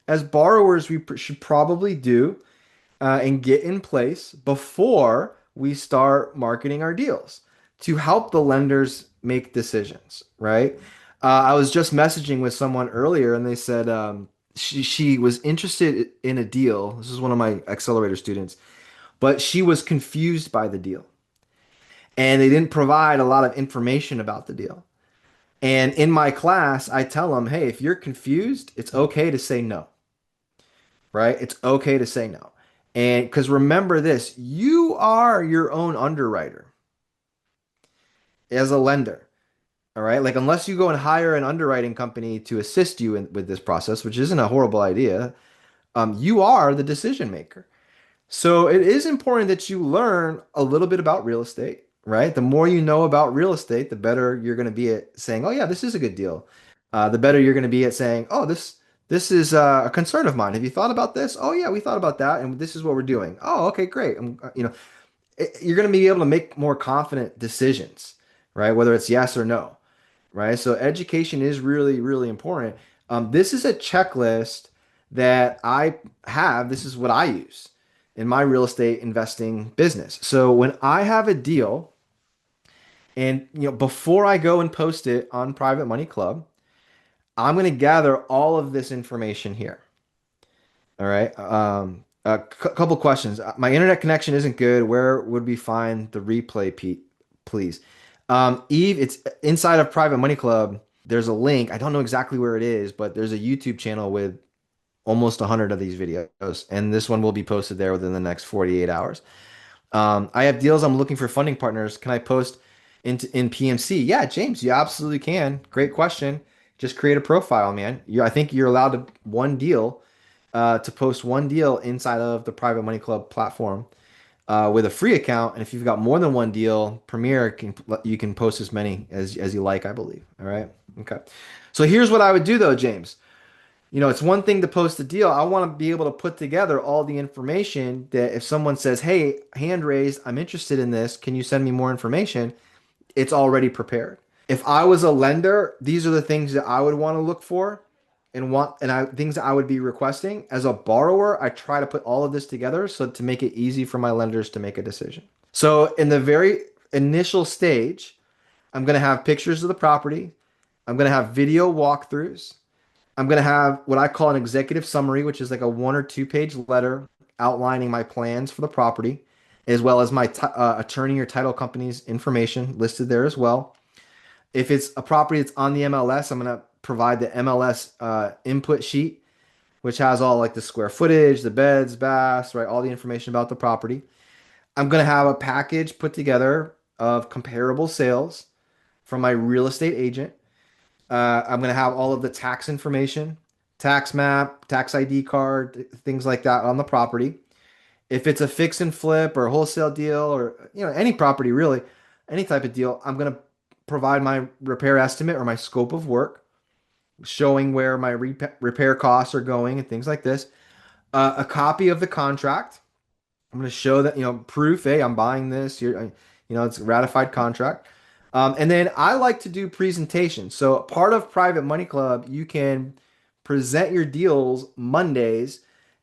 as borrowers we should probably do and get in place before we start marketing our deals to help the lenders make decisions, right? I was just messaging with someone earlier and they said she was interested in a deal. This is one of my accelerator students, but she was confused by the deal and they didn't provide a lot of information about the deal. And in my class, I tell them, hey, if you're confused, it's okay to say no, right? It's okay to say no. And because remember this, you are your own underwriter as a lender. All right. Like, unless you go and hire an underwriting company to assist you with this process, which isn't a horrible idea, you are the decision maker. So it is important that you learn a little bit about real estate, right? The more you know about real estate, the better you're going to be at saying, "Oh yeah, this is a good deal." The better you're going to be at saying, "Oh, this is a concern of mine. Have you thought about this?" "Oh yeah, we thought about that, and this is what we're doing." "Oh, okay, great." You're going to be able to make more confident decisions, right? Whether it's yes or no, right? So education is really, really important. This is a checklist that I have. This is what I use in my real estate investing business. So when I have a deal, and before I go and post it on Private Money Club, I'm going to gather all of this information here. All right. A couple questions. My internet connection isn't good. Where would we find the replay, Pete? Please. Eve, it's inside of Private Money Club. There's a link. I don't know exactly where it is, but there's a YouTube channel with almost 100 of these videos, and this one will be posted there within the next 48 hours. I have deals. I'm looking for funding partners. Can I post in PMC? Yeah, James, you absolutely can. Great question. Just create a profile, man. I think you're allowed to post one deal inside of the Private Money Club platform with a free account. And if you've got more than one deal, Premier you can post as many as you like, I believe. All right. Okay. So here's what I would do though, James. It's one thing to post a deal. I want to be able to put together all the information that if someone says, "Hey, hand raised, I'm interested in this. Can you send me more information?" It's already prepared. If I was a lender, these are the things that I would want to look for things that I would be requesting. As a borrower, I try to put all of this together so to make it easy for my lenders to make a decision. So in the very initial stage, I'm going to have pictures of the property. I'm going to have video walkthroughs. I'm going to have what I call an executive summary, which is like a 1 or 2 page letter outlining my plans for the property, as well as my attorney or title company's information listed there as well. If it's a property that's on the MLS, I'm going to provide the MLS input sheet, which has all like the square footage, the beds, baths, right? All the information about the property. I'm going to have a package put together of comparable sales from my real estate agent. I'm going to have all of the tax information, tax map, tax ID card, things like that on the property. If it's a fix and flip or wholesale deal or any property really, any type of deal, I'm going to provide my repair estimate or my scope of work, showing where my repair costs are going and things like this. A copy of the contract. I'm going to show that, proof, hey, I'm buying this. It's a ratified contract. And then I like to do presentations. So part of Private Money Club, you can present your deals Mondays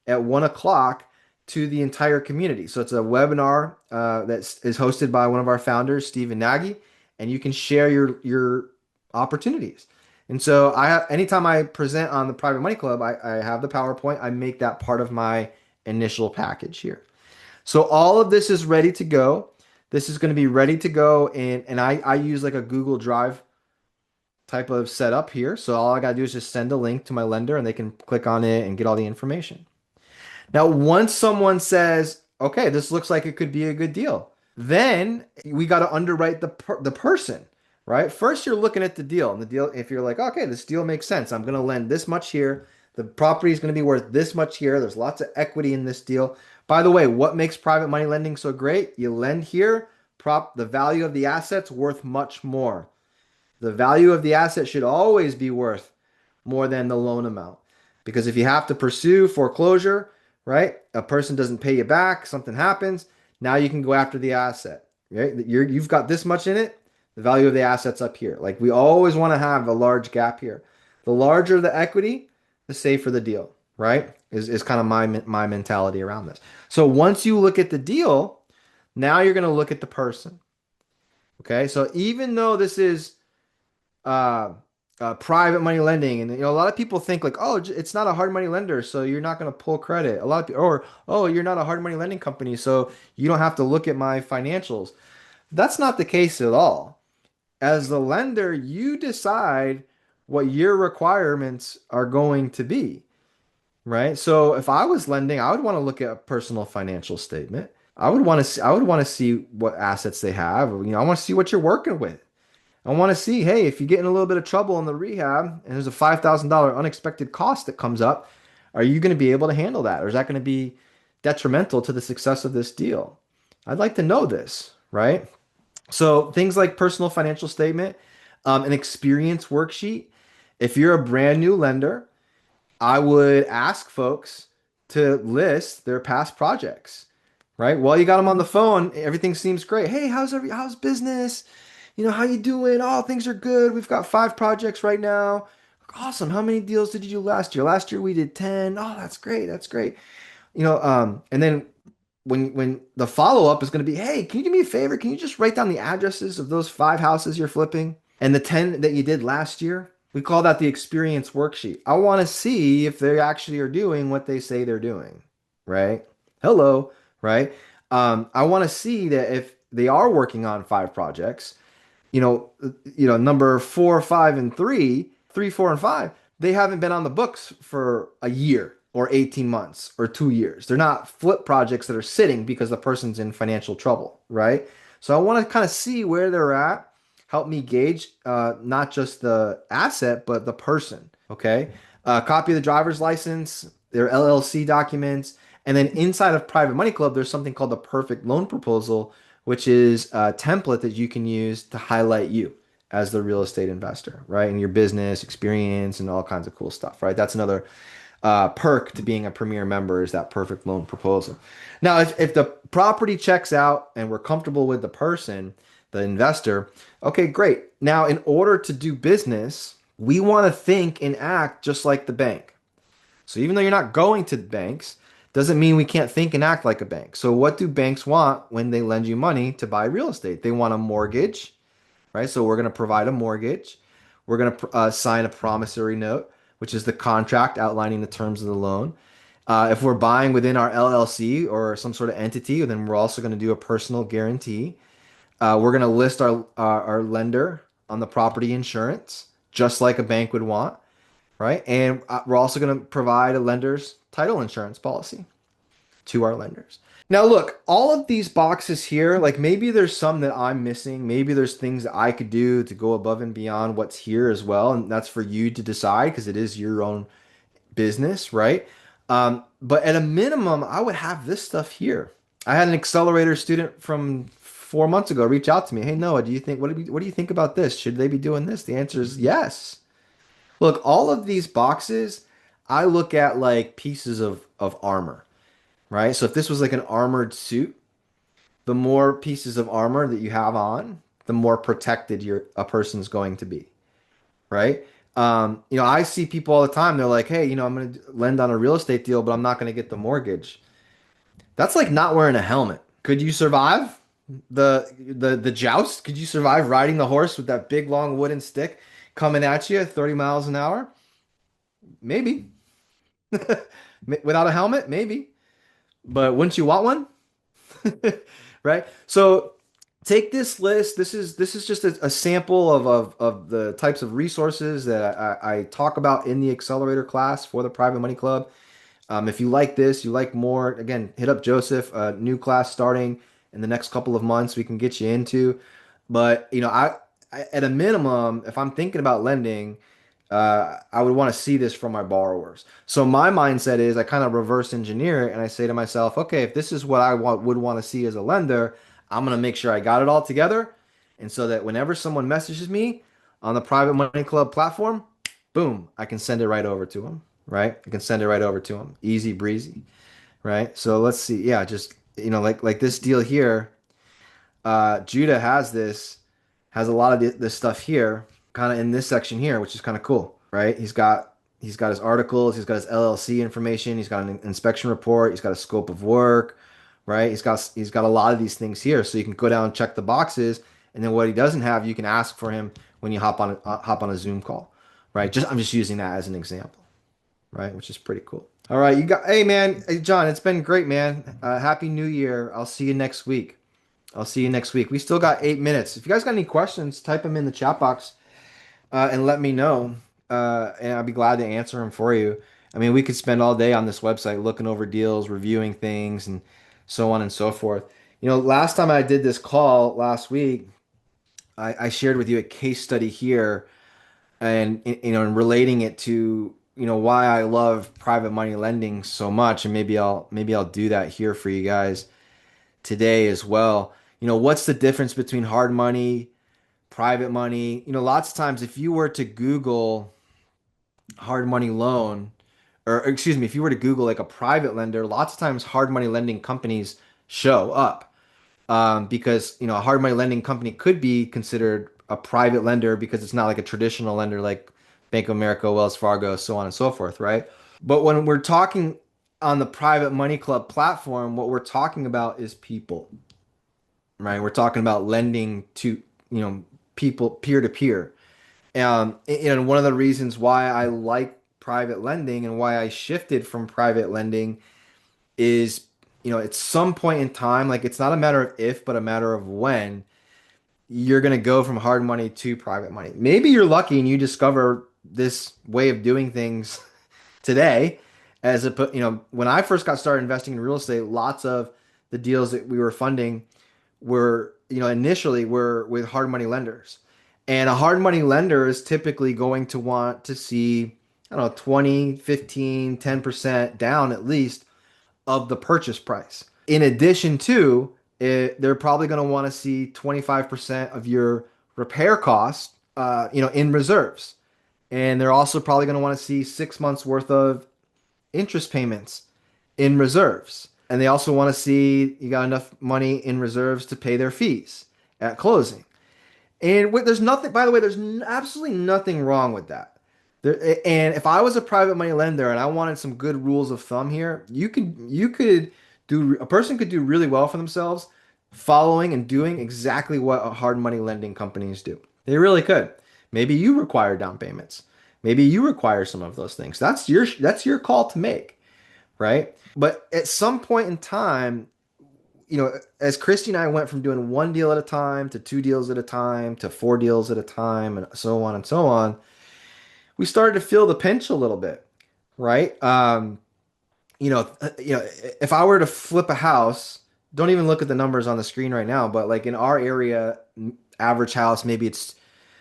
at 1 o'clock to the entire community. So it's a webinar that is hosted by one of our founders, Stephen Nagy, and you can share your opportunities. And so anytime I present on the Private Money Club, I have the PowerPoint. I make that part of my initial package here. So all of this is ready to go. This is going to be ready to go, and I use like a Google Drive type of setup here. So all I got to do is just send a link to my lender, and they can click on it and get all the information. Now, once someone says, "Okay, this looks like it could be a good deal," then we got to underwrite the person, right? First, you're looking at the deal, and the deal. If you're like, "Okay, this deal makes sense. I'm going to lend this much here. The property is going to be worth this much here. There's lots of equity in this deal." By the way, what makes private money lending so great? You lend here, the value of the asset's worth much more. The value of the asset should always be worth more than the loan amount. Because if you have to pursue foreclosure, right? A person doesn't pay you back, something happens, now you can go after the asset, right? You've got this much in it, the value of the asset's up here. Like we always want to have a large gap here. The larger the equity, the safer the deal, right? Is kind of my mentality around this. So once you look at the deal, now you're going to look at the person. Okay, so even though this is private money lending, and a lot of people think like, oh, it's not a hard money lender, so you're not going to pull credit. A lot of people, or oh, you're not a hard money lending company, so you don't have to look at my financials. That's not the case at all. As the lender, you decide what your requirements are going to be. Right. So if I was lending, I would want to look at a personal financial statement. I would want to see what assets they have. I want to see what you're working with. I want to see, hey, if you get in a little bit of trouble in the rehab and there's a $5,000 unexpected cost that comes up, are you going to be able to handle that? Or is that going to be detrimental to the success of this deal? I'd like to know this, right? So things like personal financial statement, an experience worksheet. If you're a brand new lender, I would ask folks to list their past projects, right? While you got them on the phone, everything seems great. Hey, how's business? How you doing? Oh, things are good. We've got 5 projects right now. Awesome. How many deals did you do last year? Last year we did 10. Oh, that's great. That's great. And then when the follow-up is going to be, hey, can you do me a favor? Can you just write down the addresses of those 5 houses you're flipping and the 10 that you did last year? We call that the experience worksheet. I want to see if they actually are doing what they say they're doing, right? Hello, right? I want to see that if they are working on 5 projects, number 4, 5, and 3, 3, 4, and 5, they haven't been on the books for a year or 18 months or 2 years. They're not flip projects that are sitting because the person's in financial trouble, right? So I want to kind of see where they're at, help me gauge not just the asset, but the person, okay? Copy of the driver's license, their LLC documents, and then inside of Private Money Club, there's something called the perfect loan proposal, which is a template that you can use to highlight you as the real estate investor, right? And your business experience and all kinds of cool stuff, right? That's another perk to being a premier member is that perfect loan proposal. Now, if the property checks out and we're comfortable with the person, the investor, okay, great. Now, in order to do business, we want to think and act just like the bank. So even though you're not going to banks, doesn't mean we can't think and act like a bank. So what do banks want when they lend you money to buy real estate? They want a mortgage, right? So we're going to provide a mortgage. We're going to sign a promissory note, which is the contract outlining the terms of the loan. If we're buying within our LLC or some sort of entity, then we're also going to do a personal guarantee. We're going to list our lender on the property insurance, just like a bank would want, right? And we're also going to provide a lender's title insurance policy to our lenders. Now, look, all of these boxes here, like maybe there's some that I'm missing. Maybe there's things that I could do to go above and beyond what's here as well. And that's for you to decide because it is your own business, right? But at a minimum, I would have this stuff here. I had an accelerator student from 4 months ago reach out to me. Hey, Noah, what do you think about this? Should they be doing this? The answer is yes. Look, all of these boxes, I look at like pieces of armor, right? So if this was like an armored suit, the more pieces of armor that you have on, the more protected a person's going to be, right? I see people all the time. They're like, "Hey, I'm going to lend on a real estate deal, but I'm not going to get the mortgage." That's like not wearing a helmet. Could you survive the joust? Could you survive riding the horse with that big long wooden stick coming at you at 30 miles an hour? Maybe. Without a helmet, maybe. But wouldn't you want one? Right? So take this list. This is just a sample of the types of resources that I talk about in the accelerator class for the Private Money Club. If you like this, you like more, again, hit up Joseph. A new class starting in the next couple of months we can get you into. But I at a minimum, if I'm thinking about lending, I would want to see this from my borrowers. So my mindset is I kind of reverse engineer it and I say to myself, okay, if this is what would want to see as a lender, I'm going to make sure I got it all together. And so that whenever someone messages me on the Private Money Club platform, boom, I can send it right over to them, right? I can send it right over to them. Easy breezy, right? So let's see. Yeah, just, like this deal here, Judah has a lot of this stuff here, kind of in this section here, which is kind of cool, right? He's got his articles, he's got his LLC information, he's got an inspection report, he's got a scope of work, right? He's got a lot of these things here, so you can go down and check the boxes, and then what he doesn't have, you can ask for him when you hop on a Zoom call, right? I'm just using that as an example, right? Which is pretty cool. All right, hey man, hey John, it's been great, man. Happy New Year. I'll see you next week. I'll see you next week. We still got 8 minutes. If you guys got any questions, type them in the chat box and let me know. And I'll be glad to answer them for you. I mean, we could spend all day on this website looking over deals, reviewing things, and so on and so forth. Last time I did this call last week, I shared with you a case study here and, and relating it to, why I love private money lending so much. And maybe I'll do that here for you guys today as well. What's the difference between hard money, private money? Lots of times if you were to Google hard money loan, or excuse me, if you were to Google like a private lender, lots of times hard money lending companies show up because, a hard money lending company could be considered a private lender because it's not like a traditional lender like Bank of America, Wells Fargo, so on and so forth, right? But when we're talking on the private money club platform, what we're talking about is people, right? We're talking about lending to, people peer to peer. And one of the reasons why I like private lending and why I shifted from private lending is, at some point in time, like it's not a matter of if, but a matter of when you're going to go from hard money to private money. Maybe you're lucky and you discover this way of doing things today. When I first got started investing in real estate, lots of the deals that we were funding were, initially were with hard money lenders. And a hard money lender is typically going to want to see, I don't know, 20, 15, 10% down at least of the purchase price. In addition to it, they're probably going to want to see 25% of your repair costs, in reserves. And they're also probably going to want to see 6 months worth of interest payments in reserves. And they also want to see you got enough money in reserves to pay their fees at closing. And there's nothing, by the way, there's absolutely nothing wrong with that. And if I was a private money lender and I wanted some good rules of thumb here, you could do a person could do really well for themselves following and doing exactly what hard money lending companies do. They really could. Maybe you require down payments. Maybe you require some of those things. That's your call to make, right? But at some point in time, as Christy and I went from doing one deal at a time to two deals at a time to four deals at a time and so on and so on, we started to feel the pinch a little bit, right? If I were to flip a house, don't even look at the numbers on the screen right now, but like in our area, average house, maybe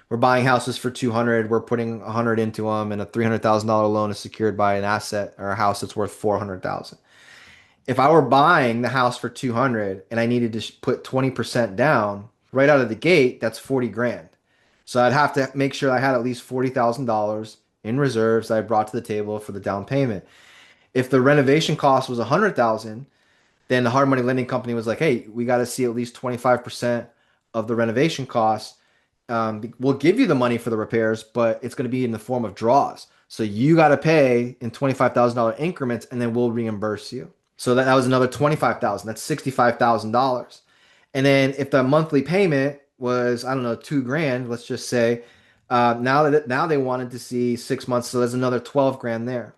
we're buying houses for 200, we're putting 100 into them, and a $300,000 loan is secured by an asset or a house that's worth 400,000. If I were buying the house for 200 and I needed to put 20% down right out of the gate, that's 40 grand. So I'd have to make sure I had at least $40,000 in reserves that I brought to the table for the down payment. If the renovation cost was 100,000, then the hard money lending company was like, "Hey, we got to see at least 25% of the renovation costs. We'll give you the money for the repairs, but it's going to be in the form of draws. So you got to pay in $25,000 increments, and then we'll reimburse you." So that was another 25,000. That's $65,000. And then if the monthly payment was, I don't know, 2 grand, let's just say, now they wanted to see 6 months, so there's another 12 grand there.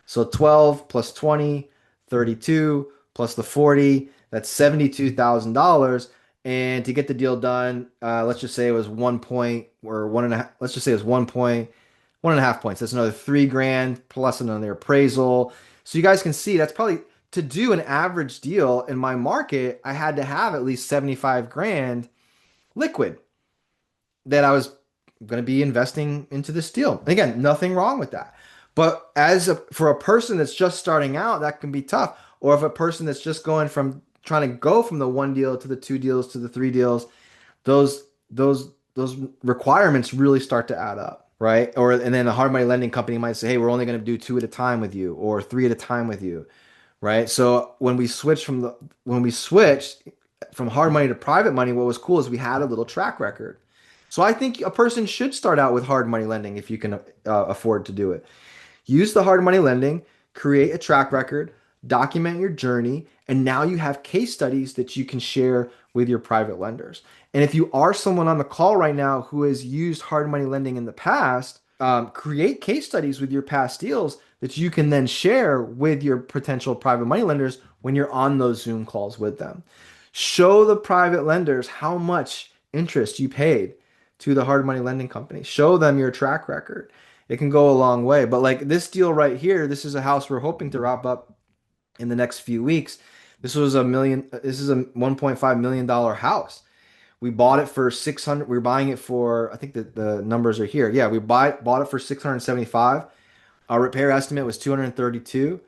So 12 plus 20, 32 plus the 40, that's $72,000. And to get the deal done, let's just say it was 1 point or one and a half. Let's just say it was 1 point, 1.5 points. That's another 3 grand plus another appraisal. So you guys can see that's probably to do an average deal in my market. I had to have at least 75 grand liquid that I was going to be investing into this deal. And again, nothing wrong with that. But for a person that's just starting out, that can be tough. Or if a person that's just going from trying to go from the one deal to the two deals to the three deals, those requirements really start to add up, right? And then the hard money lending company might say, "Hey, we're only going to do two at a time with you, or three at a time with you," right? So when we switched from hard money to private money, what was cool is we had a little track record. So I think a person should start out with hard money lending if you can afford to do it. Use the hard money lending, create a track record, document your journey, and now you have case studies that you can share with your private lenders. And if you are someone on the call right now who has used hard money lending in the past, create case studies with your past deals that you can then share with your potential private money lenders when you're on those Zoom calls with them. Show the private lenders how much interest you paid to the hard money lending company. Show them your track record. It can go a long way. But like this deal right here, this is a house we're hoping to wrap up in the next few weeks. This is a $1.5 million house. We bought it for 600. We were buying it for, I think the numbers are here. Yeah, bought it for 675. Our repair estimate was 232.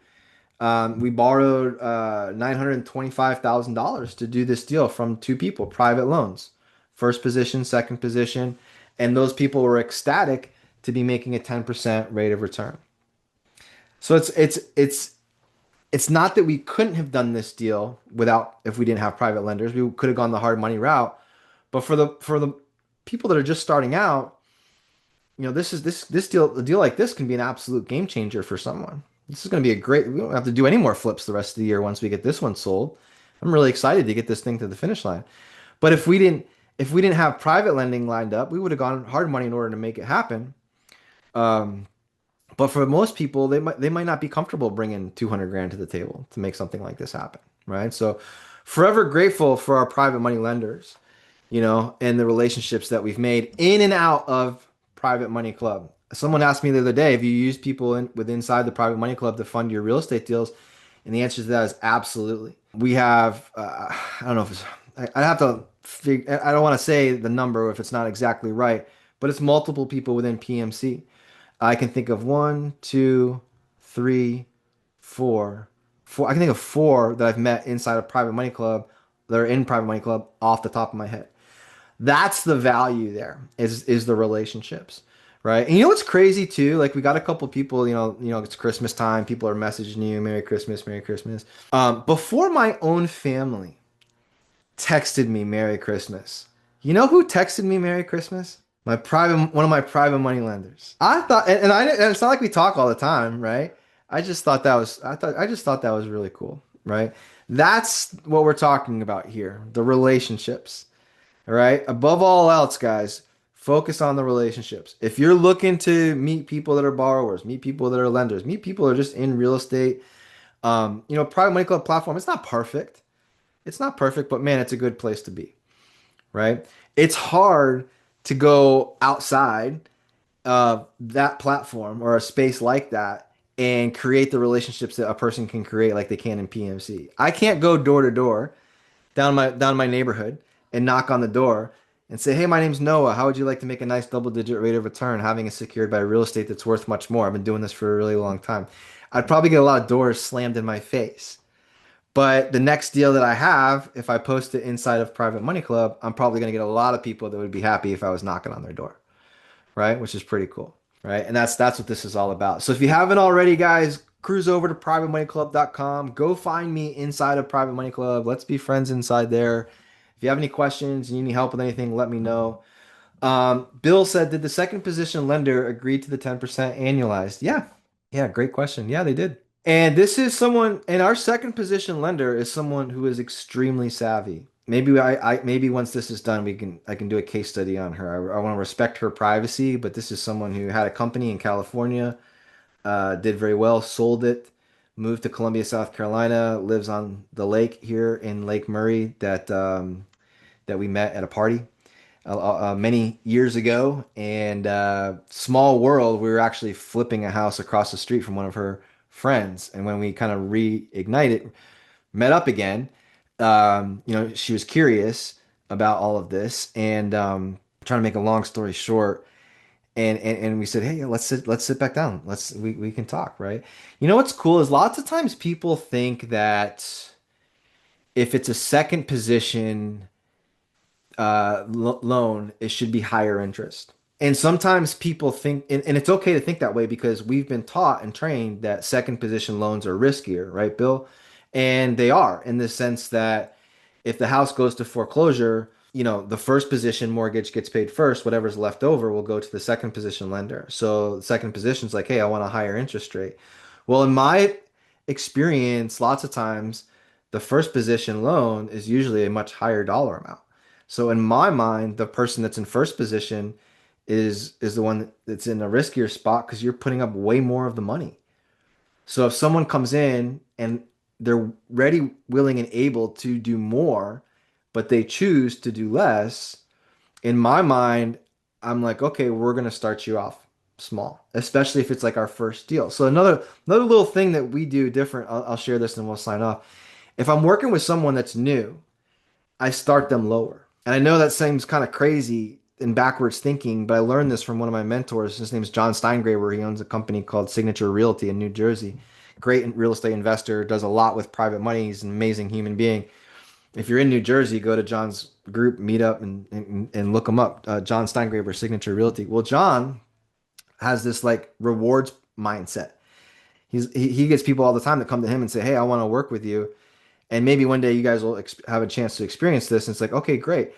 We borrowed $925,000 to do this deal from two people, private loans, first position, second position, and those people were ecstatic to be making a 10% rate of return. So it's not that we couldn't have done this deal if we didn't have private lenders. We could have gone the hard money route. But for the people that are just starting out, this deal, a deal like this can be an absolute game changer for someone. This is going to be a great. We don't have to do any more flips the rest of the year once we get this one sold. I'm really excited to get this thing to the finish line. But if we didn't have private lending lined up, we would have gone hard money in order to make it happen. Um, but for most people, they might not be comfortable bringing 200 grand to the table to make something like this happen, right? So, forever grateful for our private money lenders, and the relationships that we've made in and out of private money club. Someone asked me the other day, have you used people inside the private money club to fund your real estate deals? And the answer to that is absolutely. We have, I don't know if it's, I have to figure, I don't want to say the number if it's not exactly right, but it's multiple people within PMC. I can think of one, two, three, four. I can think of four that I've met inside a private money club that are in private money club off the top of my head. That's the value there is the relationships, right? And you know what's crazy too? Like we got a couple people, it's Christmas time. People are messaging you, Merry Christmas, Merry Christmas. Before my own family texted me Merry Christmas, you know who texted me Merry Christmas? One of my private money lenders. I thought, and it's not like we talk all the time, right? I just thought that was really cool, right? That's what we're talking about here, the relationships. All right. Above all else, guys, focus on the relationships. If you're looking to meet people that are borrowers, meet people that are lenders, meet people that are just in real estate, private money club platform, it's not perfect. It's not perfect, but man, it's a good place to be, right? It's hard to go outside of that platform or a space like that and create the relationships that a person can create like they can in PMC. I can't go door to door down my neighborhood and knock on the door and say, "Hey, my name's Noah. How would you like to make a nice double-digit rate of return, having it secured by real estate that's worth much more? I've been doing this for a really long time." I'd probably get a lot of doors slammed in my face. But the next deal that I have, if I post it inside of Private Money Club, I'm probably going to get a lot of people that would be happy if I was knocking on their door, right? Which is pretty cool, right? And that's what this is all about. So if you haven't already, guys, cruise over to privatemoneyclub.com. Go find me inside of Private Money Club. Let's be friends inside there. If you have any questions, you need help with anything, let me know. Bill said, did the second position lender agree to the 10% annualized? Yeah. Yeah, great question. Yeah, they did. And this is someone, and our second position lender is someone who is extremely savvy. Maybe once this is done, I can do a case study on her. I want to respect her privacy, but this is someone who had a company in California, did very well, sold it, moved to Columbia, South Carolina, lives on the lake here in Lake Murray that we met at a party many years ago. And small world, we were actually flipping a house across the street from one of her friends. And when we kind of reignited, met up again, she was curious about all of this. And trying to make a long story short, and we said, hey, let's sit back down. We can talk, right? You know what's cool is lots of times people think that if it's a second position loan, it should be higher interest. And sometimes people think, and it's okay to think that way because we've been taught and trained that second position loans are riskier, right, Bill? And they are in the sense that if the house goes to foreclosure, the first position mortgage gets paid first, whatever's left over will go to the second position lender. So the second position's like, hey, I want a higher interest rate. Well, in my experience, lots of times the first position loan is usually a much higher dollar amount. So in my mind, the person that's in first position is the one that's in a riskier spot because you're putting up way more of the money. So if someone comes in and they're ready, willing, and able to do more, but they choose to do less, in my mind, I'm like, okay, we're gonna start you off small, especially if it's like our first deal. So another little thing that we do different, I'll share this and we'll sign off. If I'm working with someone that's new, I start them lower. And I know that seems kind of crazy and backwards thinking, but I learned this from one of my mentors. His name is John Steingraber. He owns a company called Signature Realty in New Jersey. Great real estate investor, does a lot with private money. He's an amazing human being. If you're in New Jersey, go to John's group, meet up, and look him up. John Steingraber, Signature Realty. Well, John has this like rewards mindset. He gets people all the time that come to him and say, "Hey, I want to work with you." And maybe one day you guys will have a chance to experience this. And it's like, okay, great.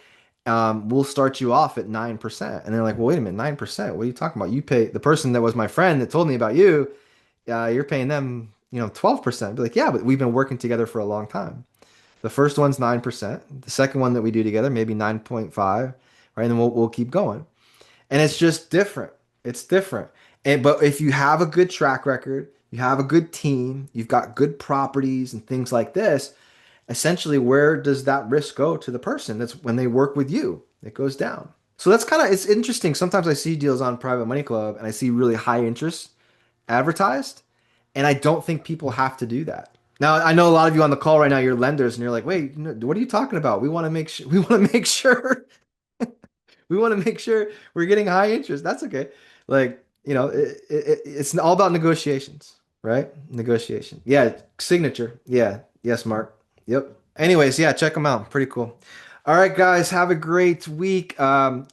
we'll start you off at 9%. And they're like, well, wait a minute, 9%. What are you talking about? You pay the person that was my friend that told me about you, you're paying them, 12%. Be like, yeah, but we've been working together for a long time. The first one's 9%. The second one that we do together, maybe 9.5, right? And then we'll keep going. And it's just different. It's different. But if you have a good track record, you have a good team, you've got good properties and things like this, essentially where does that risk go to the person? That's when they work with you. It goes down. So that's kind of it's interesting. Sometimes I see deals on Private Money Club and I see really high interest advertised, and I don't think people have to do that. Now, I know a lot of you on the call right now, you're lenders, and you're like, "Wait, what are you talking about? We want to make sure we want to make sure we want to make sure we're getting high interest." That's okay. Like, it's all about negotiations, right? Negotiation. Yeah, signature. Yeah. Yes, Mark. Yep. Anyways, yeah, check them out. Pretty cool. All right, guys, have a great week.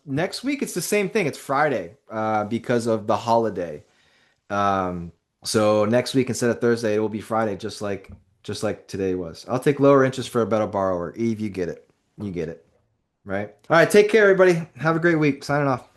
Next week it's the same thing. It's Friday, because of the holiday. Um, so next week instead of Thursday, it will be Friday, just like today was. I'll take lower interest for a better borrower. Eve, you get it. You get it. Right? All right, take care, everybody. Have a great week. Signing off.